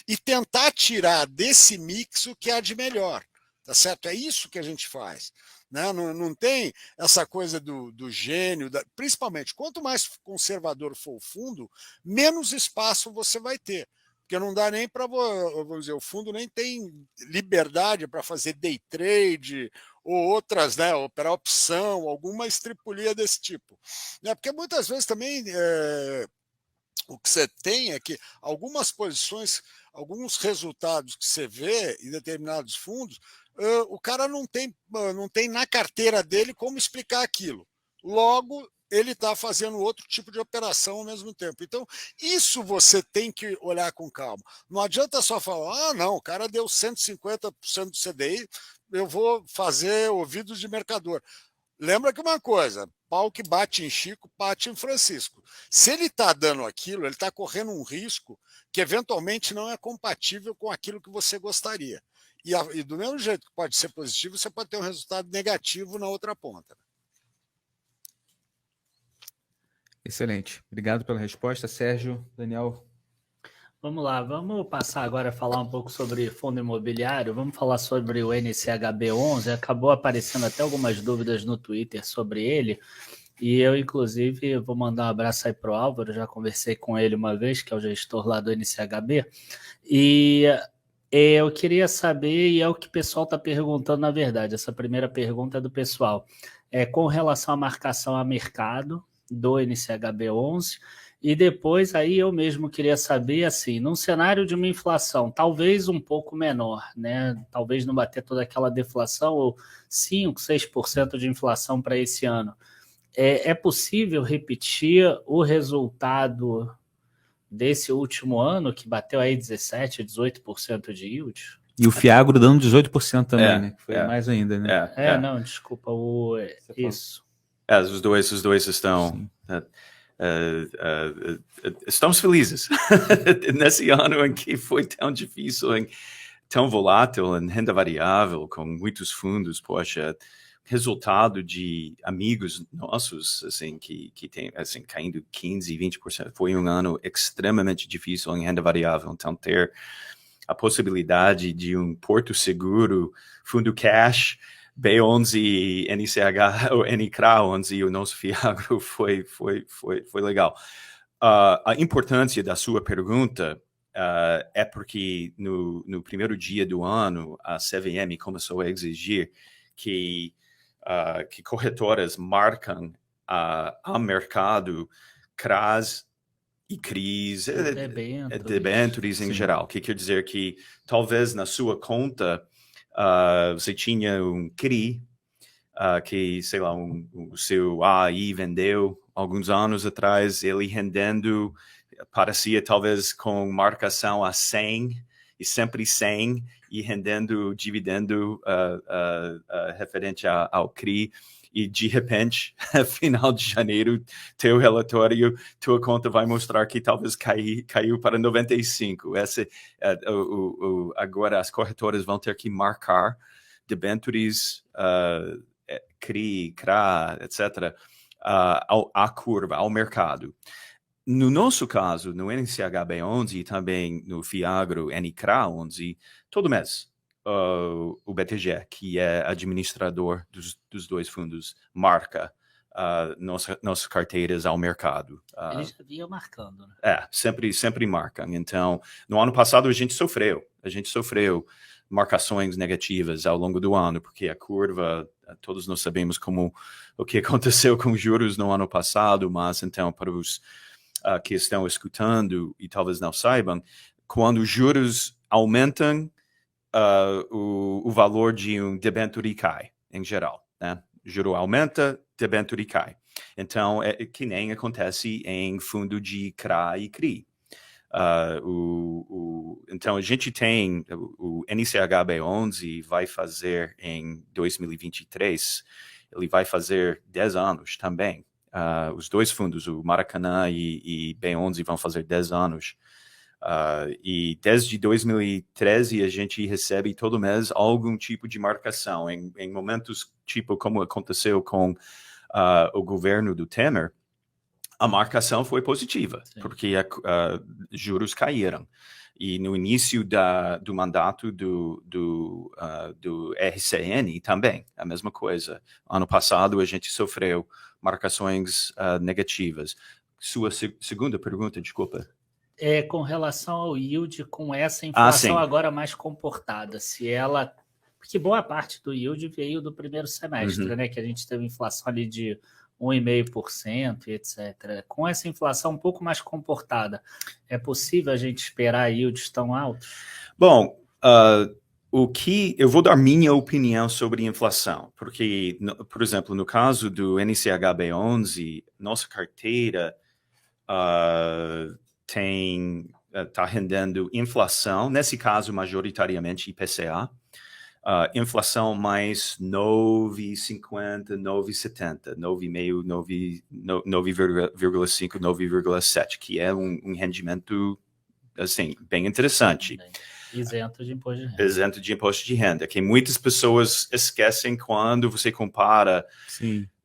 e tentar tirar desse mix o que há de melhor, tá certo? É isso que a gente faz, né? Não tem essa coisa do gênio, principalmente, quanto mais conservador for o fundo, menos espaço você vai ter, porque não dá nem para, vamos dizer, o fundo nem tem liberdade para fazer day trade ou outras, né, operar opção, alguma estripulia desse tipo, né? Porque muitas vezes também o que você tem é que algumas posições, alguns resultados que você vê em determinados fundos, o cara não tem na carteira dele como explicar aquilo. Logo, ele está fazendo outro tipo de operação ao mesmo tempo. Então, isso você tem que olhar com calma. Não adianta só falar, não, o cara deu 150% do CDI, eu vou fazer ouvidos de mercador. Lembra que uma coisa, pau que bate em Chico, bate em Francisco. Se ele está dando aquilo, ele está correndo um risco que eventualmente não é compatível com aquilo que você gostaria. E do mesmo jeito que pode ser positivo, você pode ter um resultado negativo na outra ponta. Excelente. Obrigado pela resposta, Sérgio. Daniel. Vamos lá, vamos passar agora a falar um pouco sobre fundo imobiliário, vamos falar sobre o NCHB11, acabou aparecendo até algumas dúvidas no Twitter sobre ele, e eu, inclusive, vou mandar um abraço aí para o Álvaro, já conversei com ele uma vez, que é o gestor lá do NCHB, e eu queria saber, e é o que o pessoal está perguntando na verdade, essa primeira pergunta é do pessoal, com relação à marcação a mercado do NCHB11, e depois aí eu mesmo queria saber, assim, num cenário de uma inflação talvez um pouco menor, né? Talvez não bater toda aquela deflação, ou 5, 6% de inflação para esse ano. É possível repetir o resultado desse último ano, que bateu aí 17%, 18% de yield? E o Fiagro dando 18% também, né? Que foi é. mais ainda, né? Não, desculpa, isso. Os dois estão... estamos felizes nesse ano em que foi tão difícil, tão volátil em renda variável, com muitos fundos. Poxa, resultado de amigos nossos, assim, que tem, assim, caindo 15%, 20%. Foi um ano extremamente difícil em renda variável. Então, ter a possibilidade de um porto seguro, fundo cash, B11, NCH, ou NCRA 11, o nosso Fiagro foi legal. A importância da sua pergunta é porque no primeiro dia do ano, a CVM começou a exigir que corretoras marcam ao mercado CRAs e CRIs, debêntures em geral. O que quer dizer que talvez na sua conta você tinha um CRI que, sei lá, o seu AI vendeu alguns anos atrás, ele rendendo, parecia talvez com marcação a 100, e sempre 100, e rendendo dividendo referente ao CRI, e de repente, final de janeiro, teu relatório, tua conta vai mostrar que talvez caiu para 95. Agora as corretoras vão ter que marcar debêntures, CRI, CRA, etc., à curva, ao mercado. No nosso caso, no NCHB11 e também no Fiagro NCRA 11, todo mês, o BTG, que é administrador dos dois fundos, marca nossas carteiras ao mercado. Eles já vinham marcando, né? Sempre marcam. Então, no ano passado a gente sofreu marcações negativas ao longo do ano, porque a curva, todos nós sabemos o que aconteceu com juros no ano passado, mas então para os que estão escutando e talvez não saibam, quando os juros aumentam, o valor de um debênture cai, em geral, né? Juro aumenta, debênture cai. Então, é que nem acontece em fundo de CRA e CRI. Então, a gente tem o NCHB11 vai fazer em 2023, ele vai fazer 10 anos também. Os dois fundos, o Maracanã e B11, vão fazer 10 anos. E desde 2013 a gente recebe todo mês algum tipo de marcação. Em momentos tipo como aconteceu com o governo do Temer, a marcação foi positiva, sim, porque juros caíram. E no início do mandato do RCN também, a mesma coisa. Ano passado a gente sofreu marcações negativas. Sua segunda pergunta, desculpa. Com relação ao yield, com essa inflação agora mais comportada, porque boa parte do yield veio do primeiro semestre, né, que a gente teve inflação ali de 1,5% e etc. Com essa inflação um pouco mais comportada, é possível a gente esperar yields tão altos? Bom, eu vou dar minha opinião sobre inflação, porque, por exemplo, no caso do NCHB11, nossa carteira está rendendo inflação, nesse caso, majoritariamente IPCA, inflação mais 9,50, 9,70, 9,5, 9,5, 9,7, que é um rendimento, assim, bem interessante. Isento de imposto de renda. Isento de imposto de renda, que muitas pessoas esquecem quando você compara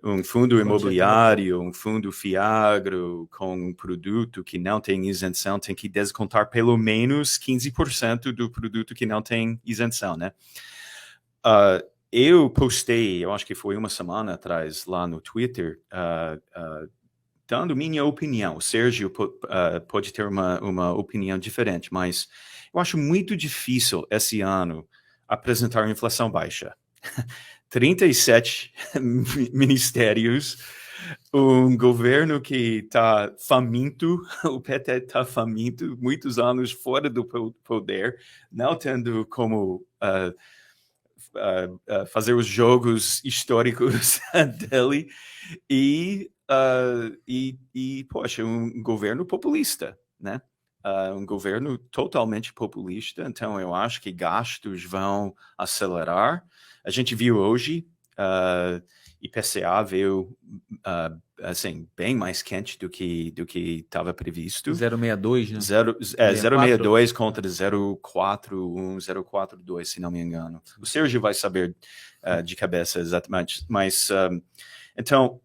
um fundo imobiliário, um fundo Fiagro com um produto que não tem isenção, tem que descontar pelo menos 15% do produto que não tem isenção, né? Eu postei, eu acho que foi uma semana atrás, lá no Twitter, dando minha opinião. O Sérgio pode ter uma opinião diferente, mas eu acho muito difícil esse ano apresentar inflação baixa. 37 ministérios, um governo que está faminto, o PT está faminto, muitos anos fora do poder, não tendo como fazer os jogos históricos dele poxa, um governo populista, né? Um governo totalmente populista, então eu acho que gastos vão acelerar. A gente viu hoje, IPCA veio assim, bem mais quente do que estava previsto. 0,62, né? 0,62 contra 0,41, 0,42, se não me engano. O Sérgio vai saber de cabeça exatamente, mas então,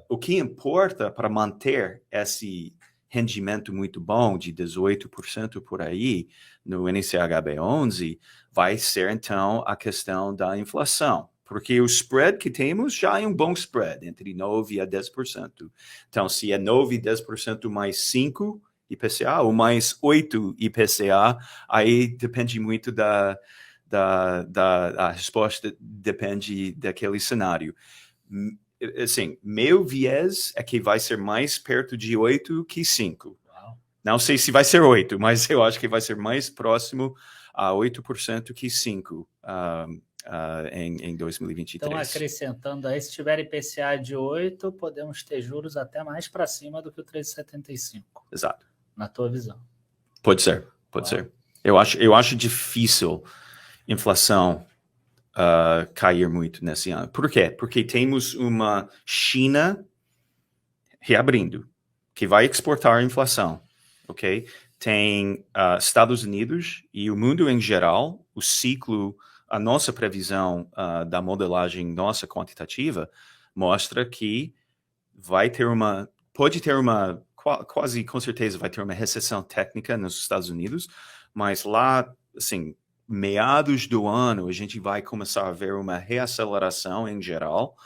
o que importa para manter esse rendimento muito bom de 18% por aí no NCHB11 vai ser, então, a questão da inflação. Porque o spread que temos já é um bom spread, entre 9% a 10%. Então, se é 9% e 10% mais 5% IPCA ou mais 8% IPCA, aí depende muito a resposta depende daquele cenário. Assim, meu viés é que vai ser mais perto de 8 que 5. Wow. Não sei se vai ser 8, mas eu acho que vai ser mais próximo a 8% que 5 em 2023. Então, acrescentando aí, se tiver IPCA de 8, podemos ter juros até mais para cima do que o 3,75. Exato. Na tua visão. Pode ser. Eu acho difícil inflação cair muito nesse ano. Por quê? Porque temos uma China reabrindo, que vai exportar a inflação, ok? Tem Estados Unidos e o mundo em geral, o ciclo, a nossa previsão da modelagem nossa quantitativa mostra que pode ter quase com certeza vai ter uma recessão técnica nos Estados Unidos, mas lá, assim, meados do ano, a gente vai começar a ver uma reaceleração em geral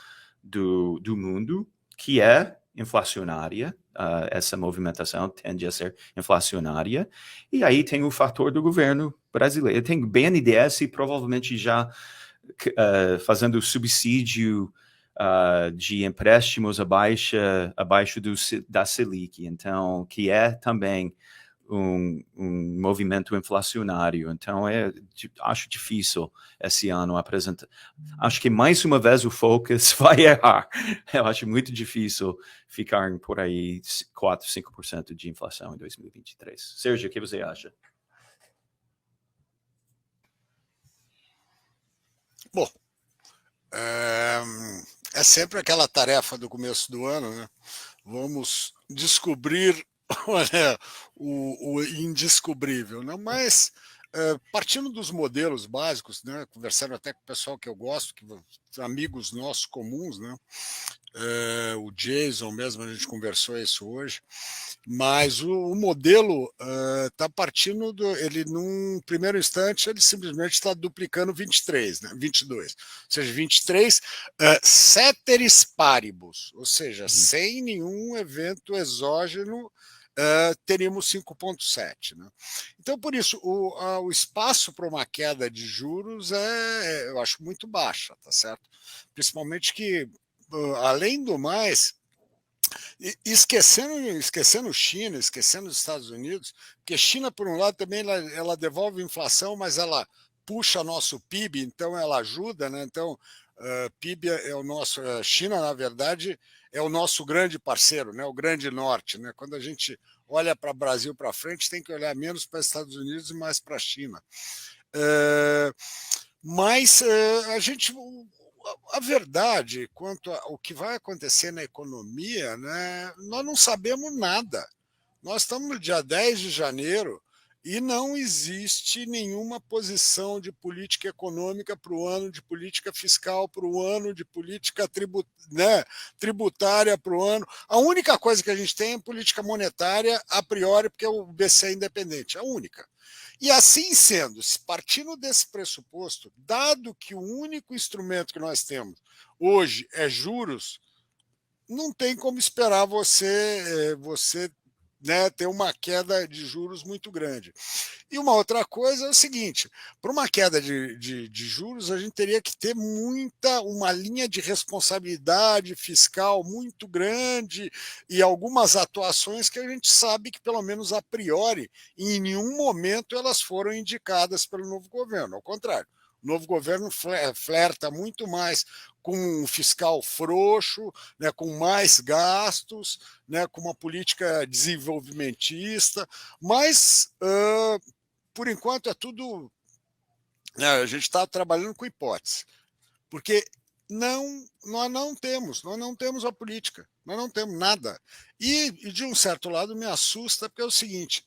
do mundo, que é inflacionária. Essa movimentação tende a ser inflacionária. E aí tem o fator do governo brasileiro. Tem o BNDES provavelmente já fazendo subsídio de empréstimos abaixo da Selic. Então, que é também um movimento inflacionário. Então, acho difícil esse ano apresentar. Acho que mais uma vez o Focus vai errar. Eu acho muito difícil ficar por aí 4, 5% de inflação em 2023. Sérgio, o que você acha? Bom, é sempre aquela tarefa do começo do ano, né? Vamos descobrir o indescobrível, né? Mas partindo dos modelos básicos, né? Conversando até com o pessoal que eu gosto, amigos nossos comuns, né? O Jason mesmo, a gente conversou isso hoje, mas o modelo está partindo ele num primeiro instante ele simplesmente está duplicando 23, né? 22, ou seja, 23 ceteris paribus, ou seja, sem nenhum evento exógeno teríamos 5,7. Né? Então, por isso, o espaço para uma queda de juros eu acho muito baixa, tá certo? Principalmente que, além do mais, esquecendo China, esquecendo os Estados Unidos, porque China, por um lado, também ela devolve inflação, mas ela puxa nosso PIB, então ela ajuda, né? Então, PIB é o nosso. China, na verdade, é o nosso grande parceiro, né? O grande norte. Né? Quando a gente olha para o Brasil para frente, tem que olhar menos para os Estados Unidos e mais para a China. Mas a verdade quanto ao que vai acontecer na economia, né? Nós não sabemos nada. Nós estamos no dia 10 de janeiro e não existe nenhuma posição de política econômica para o ano, de política fiscal para o ano, de política tributária para o ano. A única coisa que a gente tem é política monetária a priori, porque o BCE é independente, a única. E assim sendo, partindo desse pressuposto, dado que o único instrumento que nós temos hoje é juros, não tem como esperar você ter uma queda de juros muito grande. E uma outra coisa é o seguinte, para uma queda de juros, a gente teria que ter uma linha de responsabilidade fiscal muito grande e algumas atuações que a gente sabe que, pelo menos a priori, em nenhum momento elas foram indicadas pelo novo governo. Ao contrário, O novo governo flerta muito mais com um fiscal frouxo, né, com mais gastos, né, com uma política desenvolvimentista, mas, por enquanto, é tudo... né, a gente está trabalhando com hipótese, porque nós não temos a política, nós não temos nada. E, de um certo lado, me assusta, porque é o seguinte,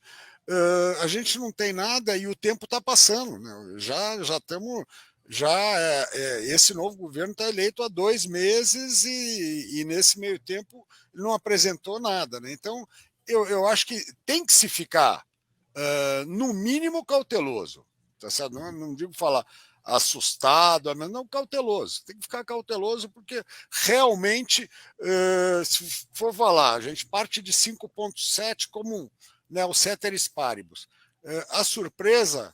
a gente não tem nada e o tempo está passando, né? Já estamos... esse novo governo está eleito há 2 meses e nesse meio tempo não apresentou nada, né? Então, eu acho que tem que se ficar, no mínimo, cauteloso. Tá certo? Não digo falar assustado, mas não cauteloso. Tem que ficar cauteloso porque realmente, se for falar, a gente parte de 5,7 como, né, o ceteris paribus. A surpresa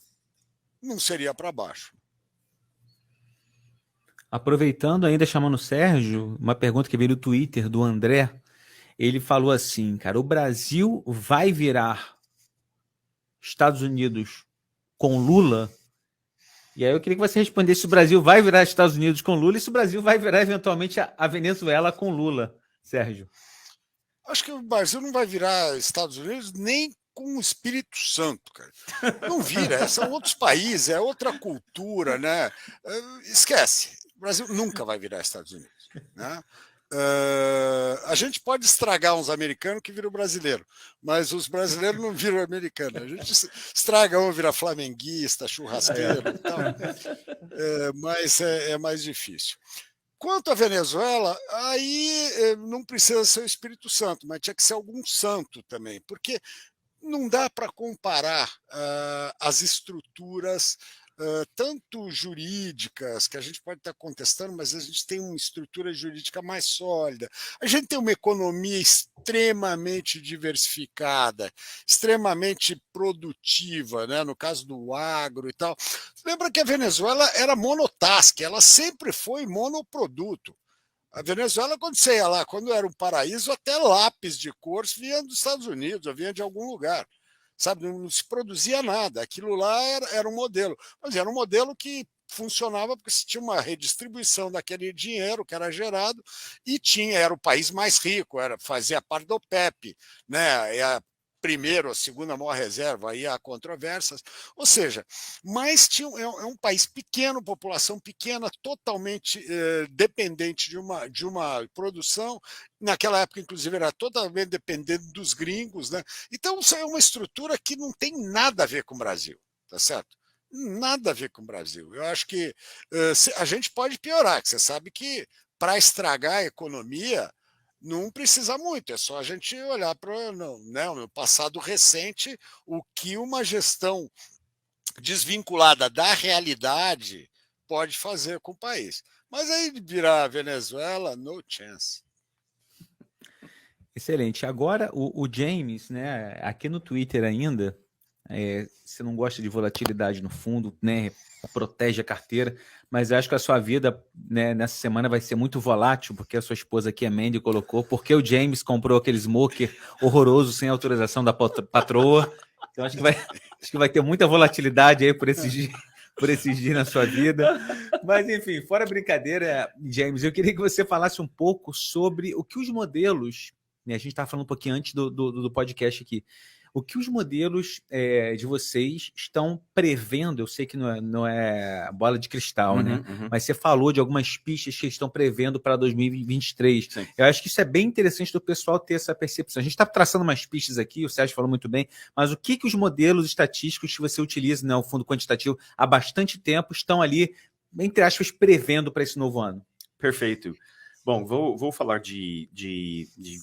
não seria para baixo. Aproveitando ainda, chamando o Sérgio, uma pergunta que veio no Twitter do André, ele falou assim, cara, o Brasil vai virar Estados Unidos com Lula? E aí eu queria que você respondesse se o Brasil vai virar Estados Unidos com Lula e se o Brasil vai virar eventualmente a Venezuela com Lula, Sérgio. Acho que o Brasil não vai virar Estados Unidos nem com o Espírito Santo, cara. Não vira, são outros países, é outra cultura, né? Esquece. O Brasil nunca vai virar Estados Unidos, né? A gente pode estragar uns americanos que viram brasileiro, mas os brasileiros não viram americano. A gente estraga um, vira flamenguista, churrasqueiro e tal. Mas é mais difícil. Quanto à Venezuela, aí não precisa ser o Espírito Santo, mas tinha que ser algum santo também, porque não dá para comparar as estruturas, tanto jurídicas, que a gente pode estar contestando, mas a gente tem uma estrutura jurídica mais sólida. A gente tem uma economia extremamente diversificada, extremamente produtiva, né? No caso do agro e tal. Lembra que a Venezuela era monotask, ela sempre foi monoproduto. A Venezuela, quando você ia lá, quando era um paraíso, até lápis de cor vinha dos Estados Unidos, vinha de algum lugar. Sabe, não se produzia nada. Aquilo lá era um modelo. Mas era um modelo que funcionava porque se tinha uma redistribuição daquele dinheiro que era gerado e era o país mais rico, fazia parte do OPEP, né? Primeiro, a segunda maior reserva, aí há controvérsias, ou seja, mas é um país pequeno, população pequena, totalmente dependente de uma produção, naquela época, inclusive, era totalmente dependente dos gringos, né? Então, isso é uma estrutura que não tem nada a ver com o Brasil, tá certo? Nada a ver com o Brasil. Eu acho que a gente pode piorar, que você sabe que para estragar a economia, não precisa muito, é só a gente olhar para no passado recente o que uma gestão desvinculada da realidade pode fazer com o país. Mas aí virar Venezuela, no chance. Excelente. Agora, o James, né, aqui no Twitter ainda, você não gosta de volatilidade no fundo, né, protege a carteira, mas eu acho que a sua vida, né, nessa semana vai ser muito volátil, porque a sua esposa aqui, a Mandy, colocou, porque o James comprou aquele smoker horroroso sem autorização da patroa. Então acho que vai ter muita volatilidade aí por esses dias na sua vida. Mas enfim, fora brincadeira, James, eu queria que você falasse um pouco sobre o que os modelos, né, a gente estava falando um pouquinho antes do podcast aqui, o que os modelos de vocês estão prevendo? Eu sei que não é bola de cristal, né? Mas você falou de algumas pistas que estão prevendo para 2023. Sim. Eu acho que isso é bem interessante do pessoal ter essa percepção. A gente está traçando umas pistas aqui, o Sérgio falou muito bem, mas o que os modelos estatísticos que você utiliza, né, o fundo quantitativo, há bastante tempo, estão ali, entre aspas, prevendo para esse novo ano? Perfeito. Bom, vou falar de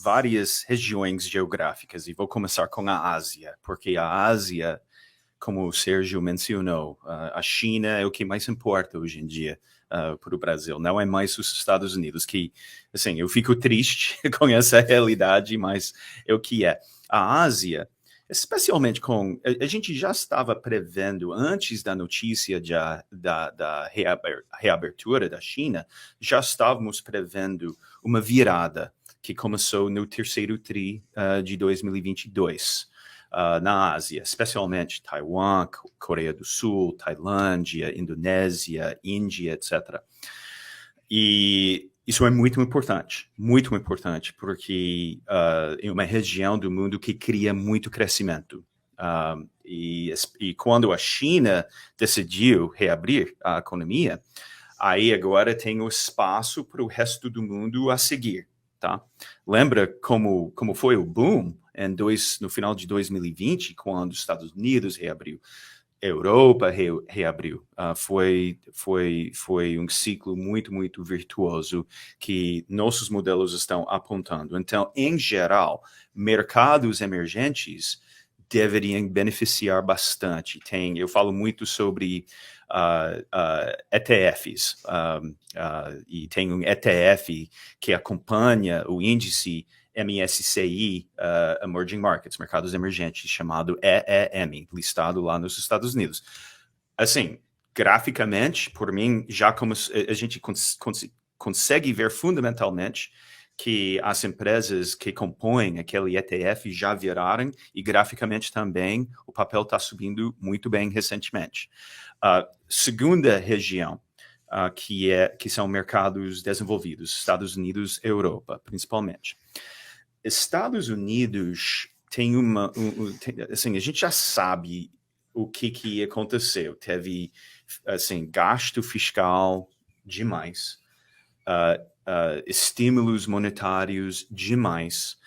várias regiões geográficas e vou começar com a Ásia, porque a Ásia, como o Sérgio mencionou, a China é o que mais importa hoje em dia para o Brasil, não é mais os Estados Unidos, que, assim, eu fico triste com essa realidade, mas é o que é. A Ásia, especialmente a gente já estava prevendo, antes da notícia da reabertura da China, já estávamos prevendo uma virada que começou no terceiro TRI de 2022. na Ásia, especialmente Taiwan, Coreia do Sul, Tailândia, Indonésia, Índia, etc. E isso é muito importante, porque é uma região do mundo que cria muito crescimento. E quando a China decidiu reabrir a economia, aí agora tem o espaço para o resto do mundo a seguir, tá? Lembra como foi o boom no final de 2020, quando os Estados Unidos reabriu, Europa reabriu. Foi um ciclo muito, muito virtuoso que nossos modelos estão apontando. Então, em geral, mercados emergentes deveriam beneficiar bastante. Eu falo muito sobre ETFs, e tem um ETF que acompanha o índice MSCI Emerging Markets, mercados emergentes, chamado EEM, listado lá nos Estados Unidos. Assim, graficamente, por mim, já como a gente consegue ver fundamentalmente que as empresas que compõem aquele ETF já viraram, e graficamente também o papel está subindo muito bem recentemente. Segunda região, que são mercados desenvolvidos, Estados Unidos, Europa, principalmente. Estados Unidos tem assim, a gente já sabe o que aconteceu. Teve, assim, gasto fiscal demais, estímulos monetários demais,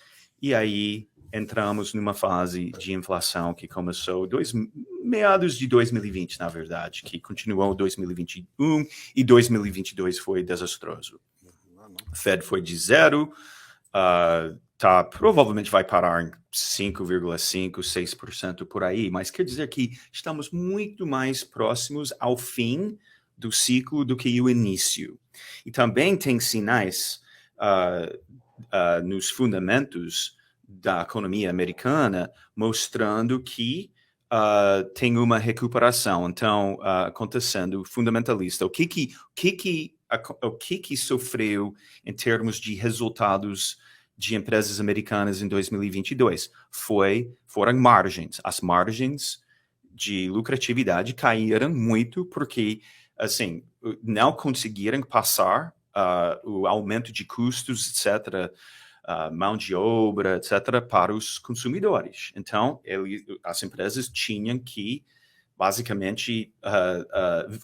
e aí entramos numa fase de inflação que começou meados de 2020, na verdade, que continuou 2021 e 2022 foi desastroso. O Fed foi de 0, provavelmente vai parar em 5,5%, 6% por aí, mas quer dizer que estamos muito mais próximos ao fim do ciclo do que o início. E também tem sinais nos fundamentos da economia americana mostrando que tem uma recuperação. Então, acontecendo fundamentalista. O que sofreu em termos de resultados de empresas americanas em 2022? Foram margens. As margens de lucratividade caíram muito porque, assim, não conseguiram passar o aumento de custos, etc., mão de obra, etc., para os consumidores. Então, as empresas tinham que, basicamente,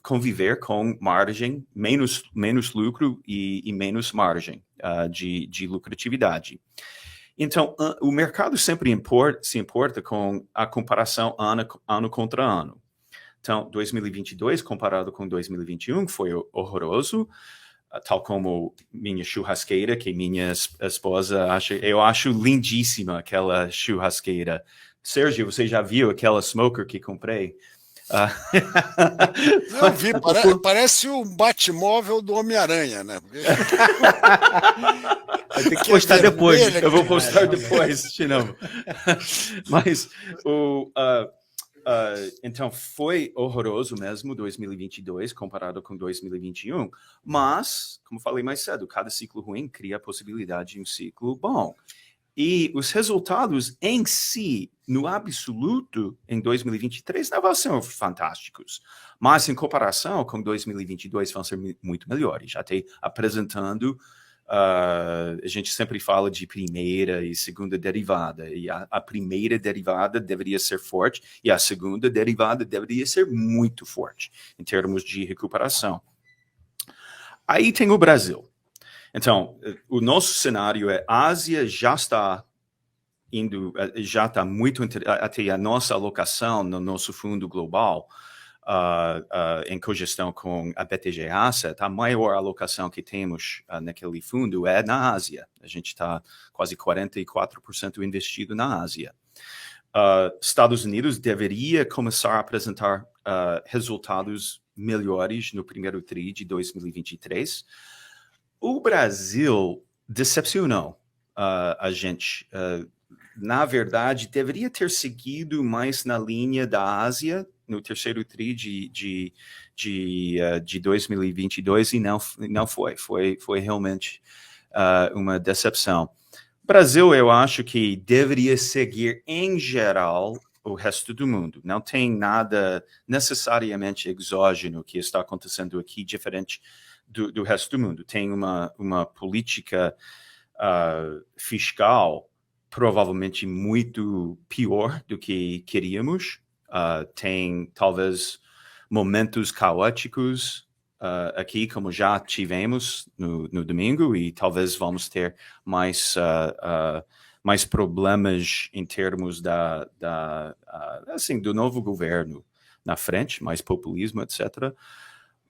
conviver com margem, menos lucro e menos margem de lucratividade. Então, o mercado sempre se importa com a comparação ano contra ano. Então, 2022 comparado com 2021 foi horroroso, tal como minha churrasqueira, que minha esposa eu acho lindíssima aquela churrasqueira. Sérgio, você já viu aquela smoker que comprei? Não vi, parece o Batmóvel do Homem-Aranha, né? Vai ter que postar depois. Eu vou postar depois, de novo. Mas então foi horroroso mesmo 2022 comparado com 2021, mas, como falei mais cedo, cada ciclo ruim cria a possibilidade de um ciclo bom. E os resultados em si, no absoluto, em 2023 não vão ser fantásticos, mas em comparação com 2022 vão ser muito melhores. Já estou apresentando, a gente sempre fala de primeira e segunda derivada, e a primeira derivada deveria ser forte, e a segunda derivada deveria ser muito forte, em termos de recuperação. Aí tem o Brasil. Então, o nosso cenário é a Ásia já está muito, até a nossa alocação no nosso fundo global, em cogestão com a BTG Asset, a maior alocação que temos naquele fundo é na Ásia. A gente está quase 44% investido na Ásia. Estados Unidos deveria começar a apresentar resultados melhores no primeiro tri de 2023. O Brasil decepcionou a gente. Na verdade, deveria ter seguido mais na linha da Ásia no terceiro tri de 2022 e não foi. Foi realmente uma decepção. Brasil, eu acho que deveria seguir, em geral, o resto do mundo. Não tem nada necessariamente exógeno que está acontecendo aqui diferente do resto do mundo. Tem uma política fiscal provavelmente muito pior do que queríamos. Tem, talvez, momentos caóticos aqui, como já tivemos no domingo, e talvez vamos ter mais problemas em termos assim, do novo governo na frente, mais populismo, etc.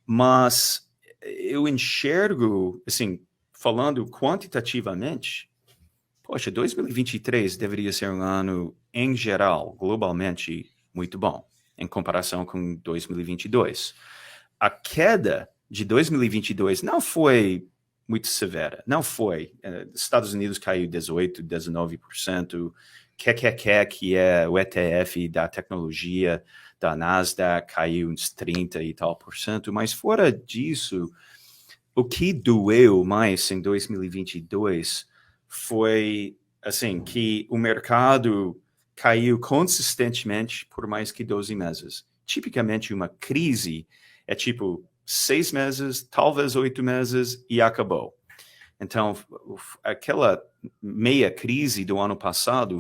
Mas eu enxergo, assim, falando quantitativamente, poxa, 2023 deveria ser um ano, em geral, globalmente, muito bom, em comparação com 2022. A queda de 2022 não foi muito severa, não foi. Estados Unidos caiu 18%, 19%, que é o ETF da tecnologia da Nasdaq, caiu uns 30 e tal por cento, mas fora disso, o que doeu mais em 2022 foi, assim, que o mercado caiu consistentemente por mais que 12 meses. Tipicamente, uma crise é tipo 6 meses, talvez 8 meses e acabou. Então, aquela meia crise do ano passado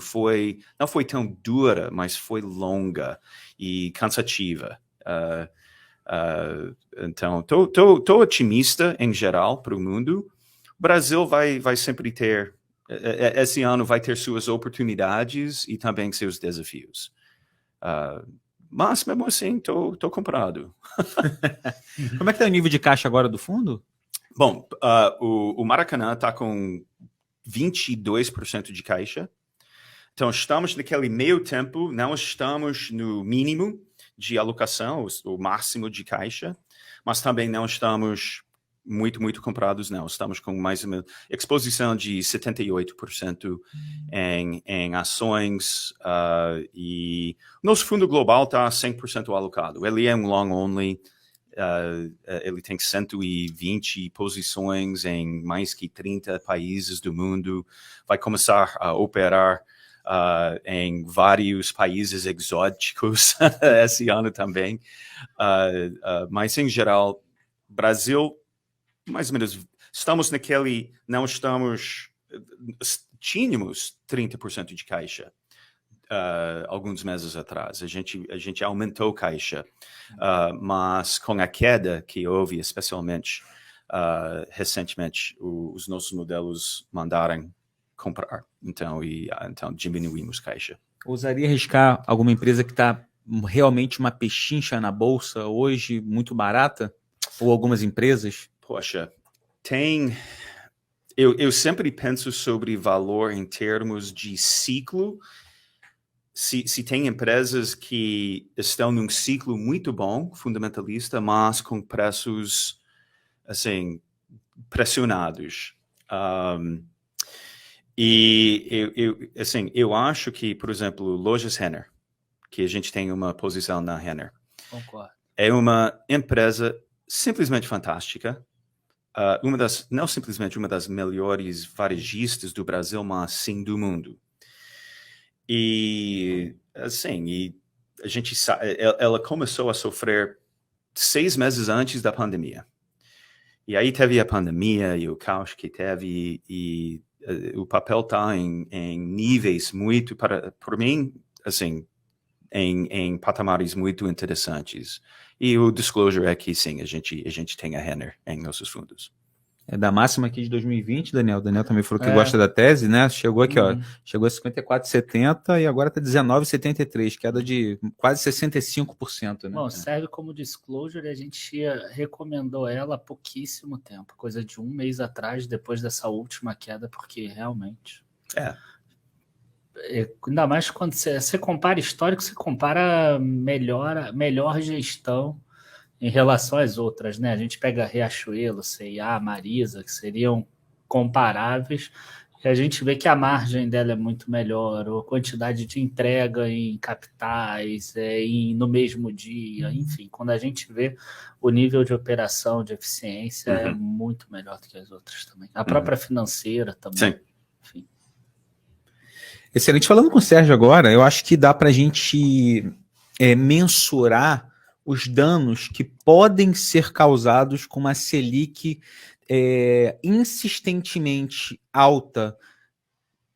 não foi tão dura, mas foi longa e cansativa. Então, tô otimista em geral para o mundo. O Brasil vai sempre ter, esse ano vai ter suas oportunidades e também seus desafios. Mas, mesmo assim, tô comprado. Como é que tá o nível de caixa agora do fundo? Bom, o Maracanã está com 22% de caixa. Então, estamos naquele meio tempo, não estamos no mínimo de alocação, o máximo de caixa, mas também não estamos muito comprados, não. Estamos com mais uma exposição de 78% em ações, e nosso fundo global está 100% alocado. Ele é um long only, ele tem 120 posições em mais que 30 países do mundo, vai começar a operar em vários países exóticos esse ano também, mas em geral, Brasil, mais ou menos, estamos naquele, tínhamos 30% de caixa alguns meses atrás, a gente aumentou caixa, mas com a queda que houve, especialmente recentemente, os nossos modelos mandaram comprar, então diminuímos caixa. Ousaria arriscar alguma empresa que está realmente uma pechincha na bolsa hoje, muito barata? Ou algumas empresas? Poxa, eu sempre penso sobre valor em termos de ciclo. Se tem empresas que estão num ciclo muito bom, fundamentalista, mas com preços, assim, pressionados. Eu acho que, por exemplo, Lojas Renner, que a gente tem uma posição na Renner, Concordo. é uma empresa simplesmente fantástica, não simplesmente uma das melhores varejistas do Brasil, mas sim do mundo. E assim, a gente ela começou a sofrer 6 meses antes da pandemia. E aí teve a pandemia e o caos que teve, e o papel está em níveis muito, por mim, assim, em patamares muito interessantes. E o disclosure é que sim, a gente tem a Renner em nossos fundos. É da máxima aqui de 2020, Daniel. O Daniel também falou que gosta da tese, né? Chegou aqui, ó. Chegou a 54,70 e agora está 19,73, queda de quase 65%, né? Bom, serve como disclosure, a gente recomendou ela há pouquíssimo tempo, coisa de 1 mês atrás, depois dessa última queda, porque realmente... Ainda mais quando você compara histórico, você compara melhor gestão em relação às outras, né? A gente pega Riachuelo, C&A, Marisa, que seriam comparáveis, e a gente vê que a margem dela é muito melhor, ou a quantidade de entrega em capitais, no mesmo dia, enfim, quando a gente vê o nível de operação, de eficiência, é muito melhor do que as outras também. A própria financeira também. Sim. Enfim. Excelente. Falando com o Sérgio agora, eu acho que dá para a gente mensurar os danos que podem ser causados com uma Selic insistentemente alta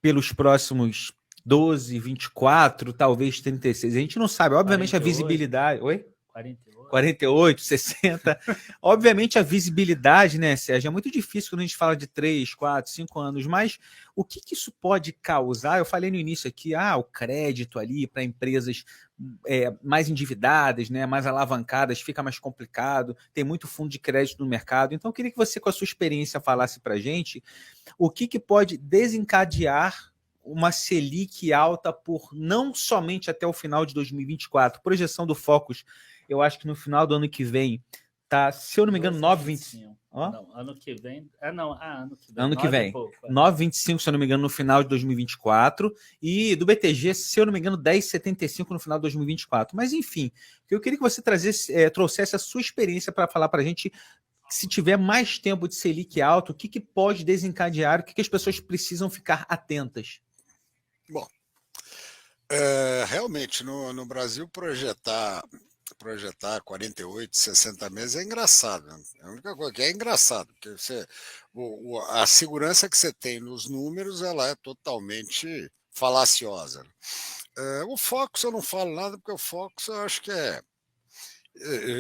pelos próximos 12, 24, talvez 36. A gente não sabe. Obviamente, 48. a visibilidade. Oi? 48. 48, 60. Obviamente, a visibilidade, né, Sérgio? É muito difícil quando a gente fala de 3, 4, 5 anos, mas o que isso pode causar? Eu falei no início aqui, o crédito ali para empresas mais endividadas, né, mais alavancadas, fica mais complicado, tem muito fundo de crédito no mercado. Então, eu queria que você, com a sua experiência, falasse para a gente o que pode desencadear uma Selic alta por não somente até o final de 2024. Projeção do Focus, eu acho que no final do ano que vem tá, se eu não me engano, 9,25. Não, ano que vem. Ano que vem. Ano que vem. 9,25, se eu não me engano, no final de 2024. E do BTG, se eu não me engano, 10,75 no final de 2024. Mas, enfim, eu queria que você trouxesse a sua experiência para falar para a gente, se tiver mais tempo de Selic alto, o que pode desencadear, o que as pessoas precisam ficar atentas? Bom, realmente, no Brasil, projetar 48, 60 meses é engraçado. Né? A única coisa que é engraçado, porque a segurança que você tem nos números, ela é totalmente falaciosa. O Focus eu não falo nada, porque o Focus eu acho que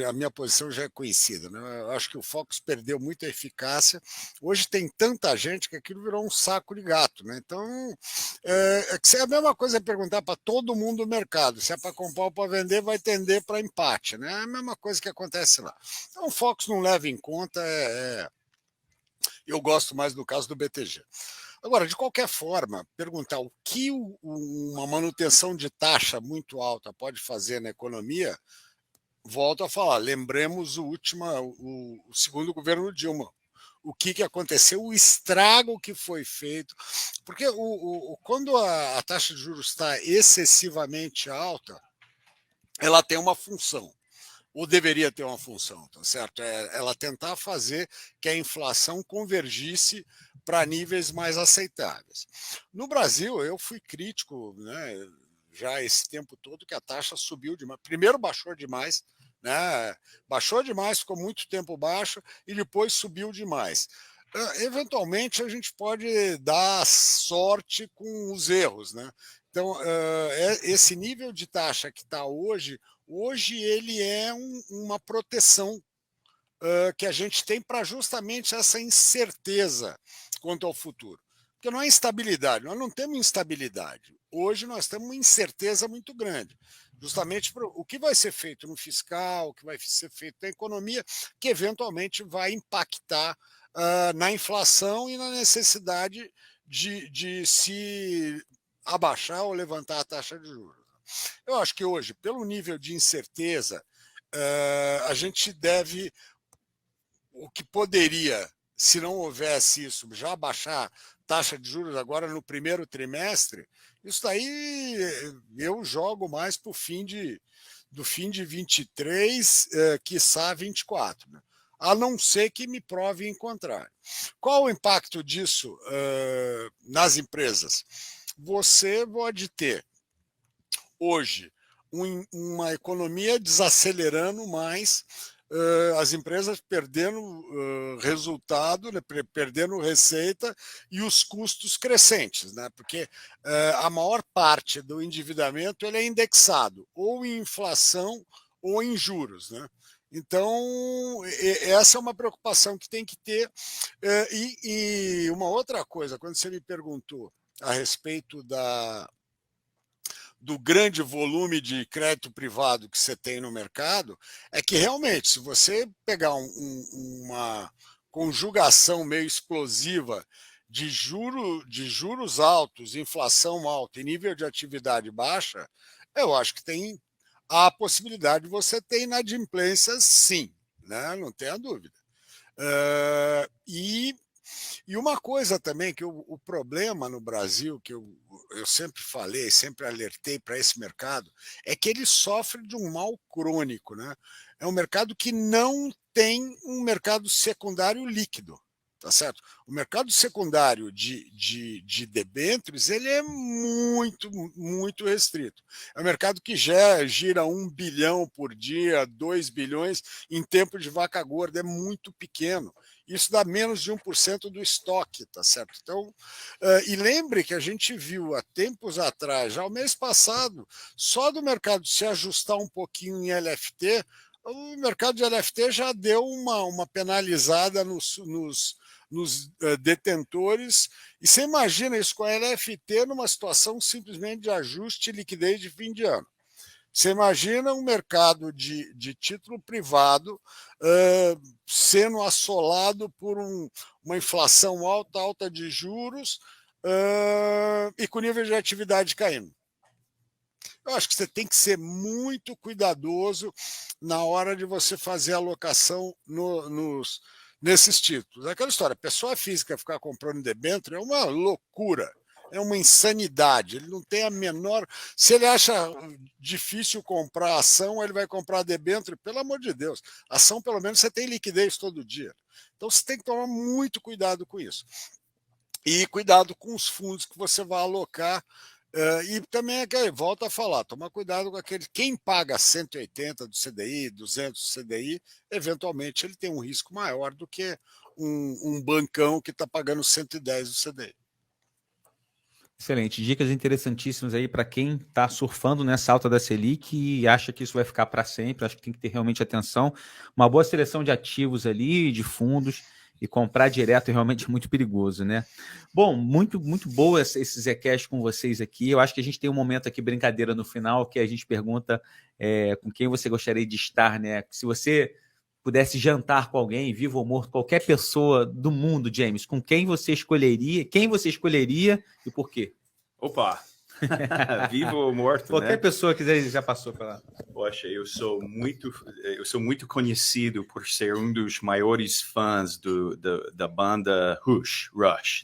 a minha posição já é conhecida, né? Eu acho que o Focus perdeu muita eficácia. Hoje tem tanta gente que aquilo virou um saco de gato, né? Então, é a mesma coisa perguntar para todo mundo no mercado, se é para comprar ou para vender, vai tender para empate, né? É a mesma coisa que acontece lá. Então, o Focus não leva em conta, eu gosto mais do caso do BTG. Agora, de qualquer forma, perguntar o que uma manutenção de taxa muito alta pode fazer na economia, volto a falar, lembremos o segundo governo Dilma. O que aconteceu, o estrago que foi feito. Porque quando a taxa de juros está excessivamente alta, ela tem uma função, ou deveria ter uma função, tá certo? Ela tentar fazer que a inflação convergisse para níveis mais aceitáveis. No Brasil, eu fui crítico, né, já esse tempo todo, que a taxa subiu demais. Primeiro baixou demais, né? Baixou demais, ficou muito tempo baixo e depois subiu demais. Eventualmente a gente pode dar sorte com os erros, né? Então, esse nível de taxa que está hoje ele é uma proteção que a gente tem para justamente essa incerteza quanto ao futuro. Porque não é instabilidade, nós não temos instabilidade. Hoje nós temos uma incerteza muito grande, justamente por o que vai ser feito no fiscal, o que vai ser feito na economia, que eventualmente vai impactar na inflação e na necessidade de se abaixar ou levantar a taxa de juros. Eu acho que hoje, pelo nível de incerteza, a gente deve, o que poderia, se não houvesse isso, já baixar taxa de juros agora no primeiro trimestre, isso daí eu jogo mais para o fim de 23, quiçá 24, né? A não ser que me prove em contrário. Qual o impacto disso nas empresas? Você pode ter hoje uma economia desacelerando mais, as empresas perdendo resultado, né, perdendo receita e os custos crescentes, né, porque a maior parte do endividamento ele é indexado ou em inflação ou em juros, né? Então, essa é uma preocupação que tem que ter. E uma outra coisa, quando você me perguntou a respeito do grande volume de crédito privado que você tem no mercado, é que realmente, se você pegar uma conjugação meio explosiva de juros altos, inflação alta e nível de atividade baixa, eu acho que tem a possibilidade de você ter inadimplência, sim, né? Não tenha dúvida. E uma coisa também, que o problema no Brasil, que eu sempre falei, sempre alertei para esse mercado, é que ele sofre de um mal crônico, né? É um mercado que não tem um mercado secundário líquido, tá certo? O mercado secundário de debêntures, ele é muito, muito restrito. É um mercado que já gira 1 bilhão por dia, 2 bilhões, em tempo de vaca gorda, é muito pequeno. Isso dá menos de 1% do estoque, tá certo? Então, e lembre que a gente viu há tempos atrás, já o mês passado, só do mercado se ajustar um pouquinho em LFT, o mercado de LFT já deu uma penalizada nos detentores, e você imagina isso com a LFT numa situação simplesmente de ajuste e liquidez de fim de ano. Você imagina um mercado de título privado sendo assolado por uma inflação alta de juros e com nível de atividade caindo. Eu acho que você tem que ser muito cuidadoso na hora de você fazer a alocação nesses títulos. Aquela história, pessoa física ficar comprando debênture é uma loucura, é uma insanidade. Ele não tem a menor... Se ele acha difícil comprar ação, ele vai comprar debênture, pelo amor de Deus. Ação, pelo menos, você tem liquidez todo dia. Então, você tem que tomar muito cuidado com isso. E cuidado com os fundos que você vai alocar. E também, volta a falar, tomar cuidado com aquele, quem paga 180 do CDI, 200 do CDI, eventualmente ele tem um risco maior do que um bancão que está pagando 110 do CDI. Excelente, dicas interessantíssimas aí para quem está surfando nessa alta da Selic e acha que isso vai ficar para sempre. Acho que tem que ter realmente atenção, uma boa seleção de ativos ali, de fundos, e comprar direto é realmente muito perigoso, né? Bom, muito boa esse Zcast com vocês aqui. Eu acho que a gente tem um momento aqui, brincadeira no final, que a gente pergunta com quem você gostaria de estar, né? Se você pudesse jantar com alguém, vivo ou morto, qualquer pessoa do mundo, James, com quem você escolheria e por quê? Opa! Vivo ou morto, qualquer né? pessoa que já passou pela... Poxa, eu sou muito conhecido por ser um dos maiores fãs da banda Rush,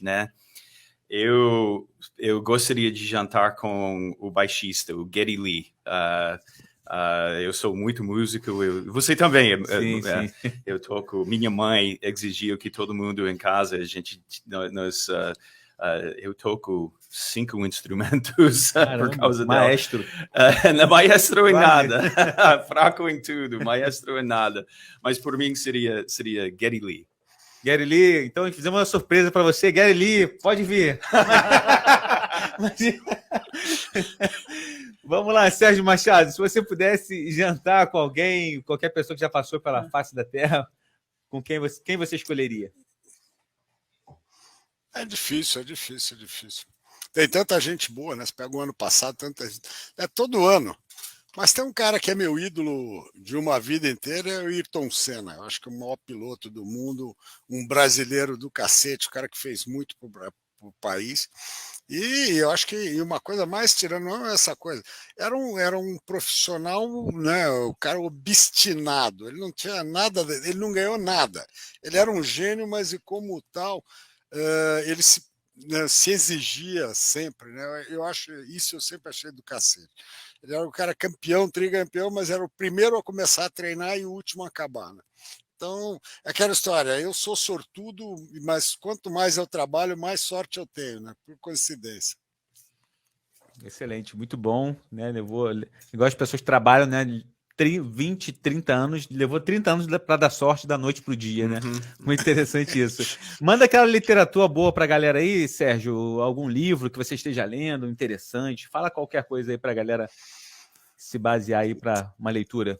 né? Eu gostaria de jantar com o baixista, o Geddy Lee. Eu sou muito músico, você também. Sim. Eu toco. Minha mãe exigiu que todo mundo em casa, eu toco 5 instrumentos. Caramba, por causa maestro. Não, maestro em nada. Fraco em tudo, maestro em nada. Mas por mim seria Geddy Lee. Geddy Lee, então fizemos uma surpresa para você. Geddy Lee, pode vir. Vamos lá, Sérgio Machado, se você pudesse jantar com alguém, qualquer pessoa que já passou pela face da Terra, com quem você escolheria? É difícil. Tem tanta gente boa, né? Você pega o ano passado, todo ano. Mas tem um cara que é meu ídolo de uma vida inteira, é o Ayrton Senna. Eu acho que é o maior piloto do mundo, um brasileiro do cacete, o cara que fez muito para o país. E eu acho que uma coisa mais tirando, não é essa coisa, era um profissional, né, o cara obstinado, ele não tinha nada, ele não ganhou nada. Ele era um gênio, mas e como tal, ele se exigia sempre, né? Eu acho isso, eu sempre achei do cacete. Ele era o cara campeão, tricampeão, mas era o primeiro a começar a treinar e o último a acabar, né? Então, é aquela história, eu sou sortudo, mas quanto mais eu trabalho, mais sorte eu tenho, né? Por coincidência. Excelente, muito bom, né? Igual as pessoas que trabalham, né? 20, 30 anos, levou 30 anos para dar sorte da noite para o dia, né? Muito interessante isso. Manda aquela literatura boa para a galera aí, Sérgio, algum livro que você esteja lendo, interessante. Fala qualquer coisa aí para a galera se basear aí para uma leitura.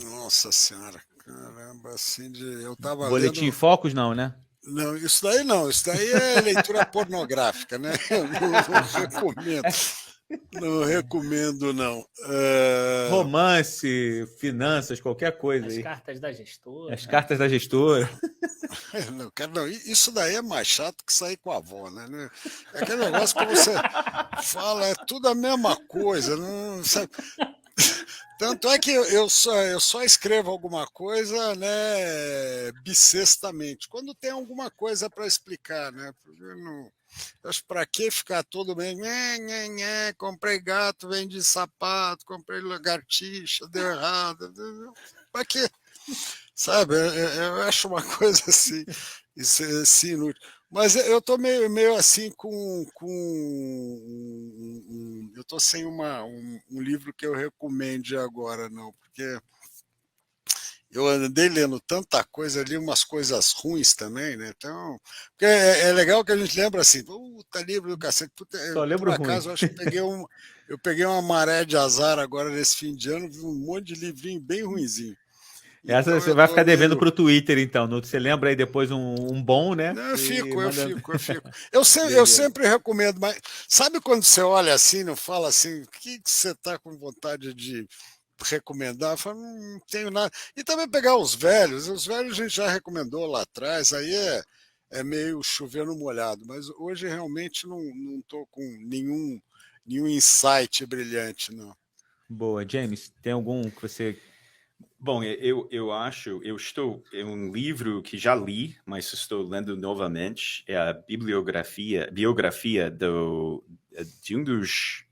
Nossa Senhora, caramba, assim eu tava Boletim lendo... Focus não, né? Não, isso daí é leitura pornográfica, né? Eu não recomendo. Não recomendo, não. Romance, finanças, qualquer coisa aí. As cartas da gestora. As cartas da gestora. Não, isso daí é mais chato que sair com a avó, né? É aquele negócio que você fala, é tudo a mesma coisa. Não, sabe? Tanto é que eu só escrevo alguma coisa, né, bissextamente, quando tem alguma coisa para explicar, né? Porque para que ficar todo bem? Comprei gato, vendi sapato, comprei lagartixa, deu errado. Para quê? Sabe? Eu acho uma coisa assim. Isso é inútil. Mas eu estou meio assim eu estou sem um livro que eu recomende agora, não, porque eu andei lendo tanta coisa, li umas coisas ruins também, né? Então, porque é legal que a gente lembra assim, puta, livro do cacete. Puta, Só por lembro ruim. acaso, eu acho que eu peguei uma maré de azar agora nesse fim de ano, vi um monte de livrinho bem ruinzinho. Essa Então você eu vai tô ficar devendo meio... pro Twitter, então. Você lembra aí depois um bom, né? Não, eu E fico, eu manda... fico, eu fico. Eu Beleza. sempre recomendo, mas sabe quando você olha assim, não fala assim, o que você está com vontade de recomendar? Eu falo, não tenho nada. E também pegar os velhos a gente já recomendou lá atrás, aí é meio chover no molhado, mas hoje realmente não estou com nenhum insight brilhante, não. Boa, James, tem algum que você... Bom, é um livro que já li, mas estou lendo novamente, é a biografia de um dos,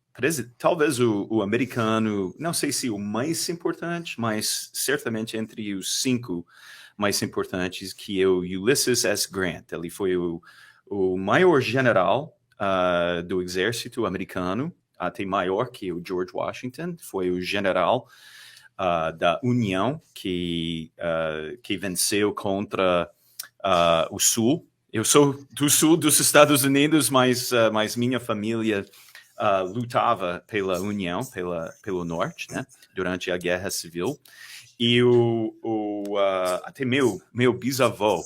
talvez o americano, não sei se o mais importante, mas certamente entre os 5 mais importantes, que é o Ulysses S. Grant. Ele foi o maior general do exército americano, até maior que o George Washington, foi o general da União que venceu contra o Sul. Eu sou do Sul dos Estados Unidos, mas minha família lutava pela União, pelo Norte, né, durante a Guerra Civil. E até meu bisavô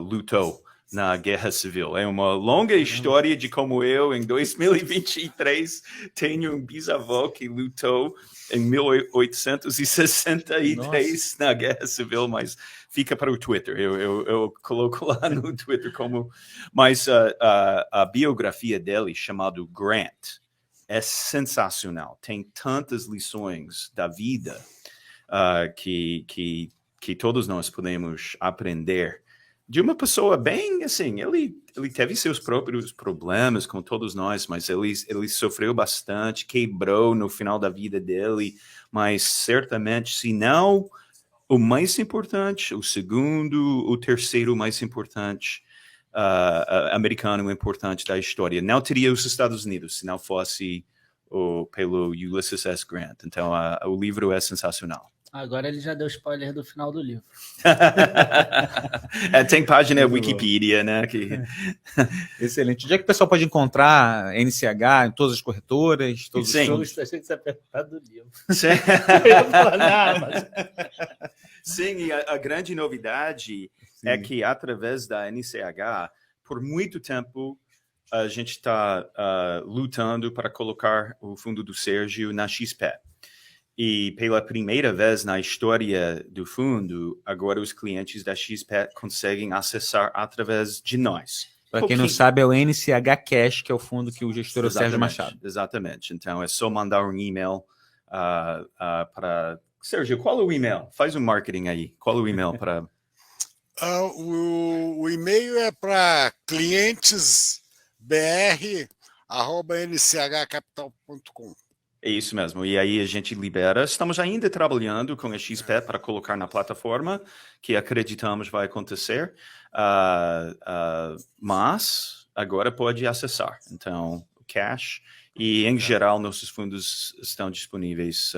lutou na Guerra Civil. É uma longa história de como eu, em 2023, tenho um bisavô que lutou em 1863 na Guerra Civil, mas fica para o Twitter. Eu coloco lá no Twitter como... Mas a biografia dele, chamado Grant, é sensacional. Tem tantas lições da vida que todos nós podemos aprender de uma pessoa bem, assim, ele teve seus próprios problemas, como todos nós, mas ele sofreu bastante, quebrou no final da vida dele, mas certamente, se não o mais importante, o segundo, o terceiro mais importante americano importante da história, não teria os Estados Unidos se não fosse pelo Ulysses S. Grant. Então, o livro é sensacional. Agora ele já deu spoiler do final do livro. Tem página Wikipedia, né? Excelente. Onde é que o pessoal pode encontrar NCH em todas as corretoras? Todos Sim. Eu achei que você ia perguntar do livro. Sim. Eu ia falar, não, mas... Sim, e a grande novidade é que através da NCH, por muito tempo, a gente está lutando para colocar o fundo do Sérgio na XP. E pela primeira vez na história do fundo, agora os clientes da XP conseguem acessar através de nós. Para quem não sabe, é o NCH Cash, que é o fundo que o gestor é o Sérgio Machado. Exatamente. Então, é só mandar um e-mail para... Sérgio, qual é o e-mail? Faz um marketing aí. Qual é o e-mail para... O e-mail é para clientesbr@nchcapital.com. É isso mesmo. E aí a gente libera. Estamos ainda trabalhando com a XP para colocar na plataforma, que acreditamos vai acontecer. Mas agora pode acessar. Então, o cash e, em geral, nossos fundos estão disponíveis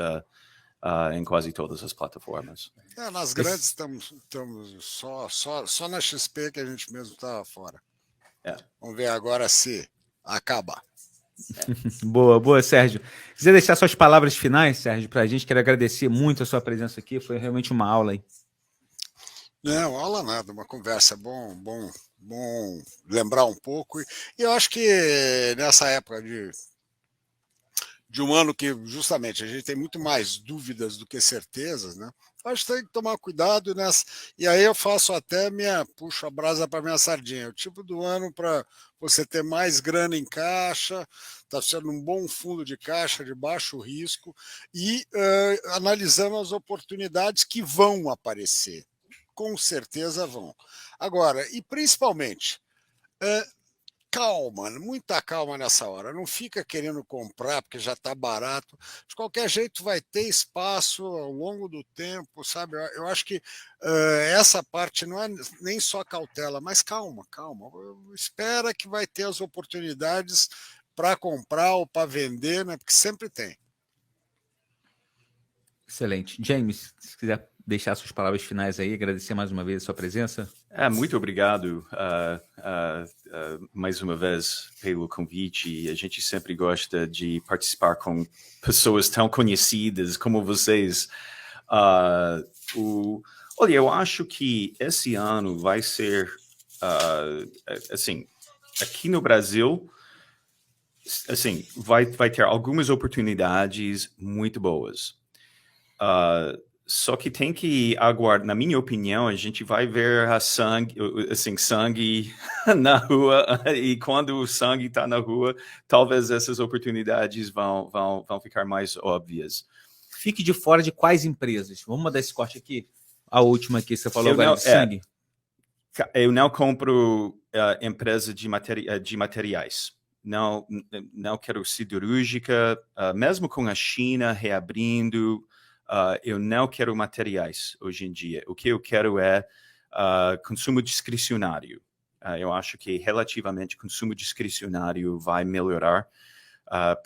em quase todas as plataformas. Nas grandes estamos só na XP que a gente mesmo está fora. Vamos ver agora se acaba. Boa, Sérgio. Quiser deixar suas palavras finais, Sérgio, para a gente, quero agradecer muito a sua presença aqui, foi realmente uma aula aí. Não, aula nada, uma conversa, bom lembrar um pouco, e eu acho que nessa época de um ano que justamente a gente tem muito mais dúvidas do que certezas, né? Acho que tem que tomar cuidado nessa. E aí eu faço até puxo a brasa para minha sardinha. O tipo do ano para você ter mais grana em caixa, está sendo um bom fundo de caixa de baixo risco e analisando as oportunidades que vão aparecer. Com certeza vão. Agora, e principalmente, calma, muita calma nessa hora. Não fica querendo comprar porque já está barato. De qualquer jeito, vai ter espaço ao longo do tempo, sabe? Eu acho que essa parte não é nem só cautela, mas calma, calma. Espera que vai ter as oportunidades para comprar ou para vender, né? Porque sempre tem. Excelente. James, se quiser deixar suas palavras finais aí, agradecer mais uma vez a sua presença. Muito obrigado mais uma vez pelo convite. A gente sempre gosta de participar com pessoas tão conhecidas como vocês. Olha, eu acho que esse ano vai ser, assim, aqui no Brasil, assim, vai ter algumas oportunidades muito boas. Só que tem que aguardar, na minha opinião, a gente vai ver sangue na rua, e quando o sangue está na rua, talvez essas oportunidades vão ficar mais óbvias. Fique de fora de quais empresas? Vamos mandar esse corte aqui? A última aqui, você falou agora de sangue. Eu não compro empresa de materiais. Não quero siderúrgica, mesmo com a China reabrindo. Eu não quero materiais hoje em dia. O que eu quero é consumo discricionário. Eu acho que relativamente consumo discricionário vai melhorar,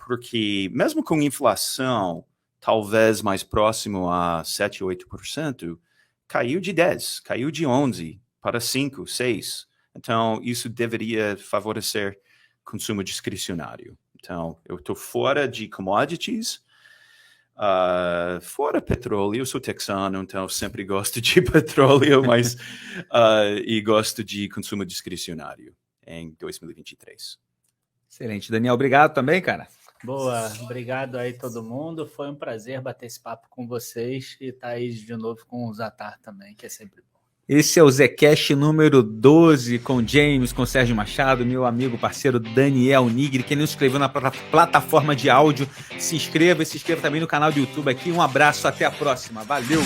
porque mesmo com inflação, talvez mais próximo a 7, 8%, caiu de 10, caiu de 11 para 5, 6. Então, isso deveria favorecer consumo discricionário. Então, eu estou fora de commodities, fora petróleo. Eu sou texano, então sempre gosto de petróleo, mas e gosto de consumo discricionário em 2023. Excelente. Daniel, obrigado também, cara. Boa, obrigado aí todo mundo. Foi um prazer bater esse papo com vocês e estar aí de novo com o Zatar também, que é sempre bom. Esse é o Zcast número 12, com James, com Sérgio Machado, meu amigo, parceiro Daniel Nigri. Quem não se inscreveu na plataforma de áudio, se inscreva e se inscreva também no canal do YouTube aqui. Um abraço, até a próxima. Valeu!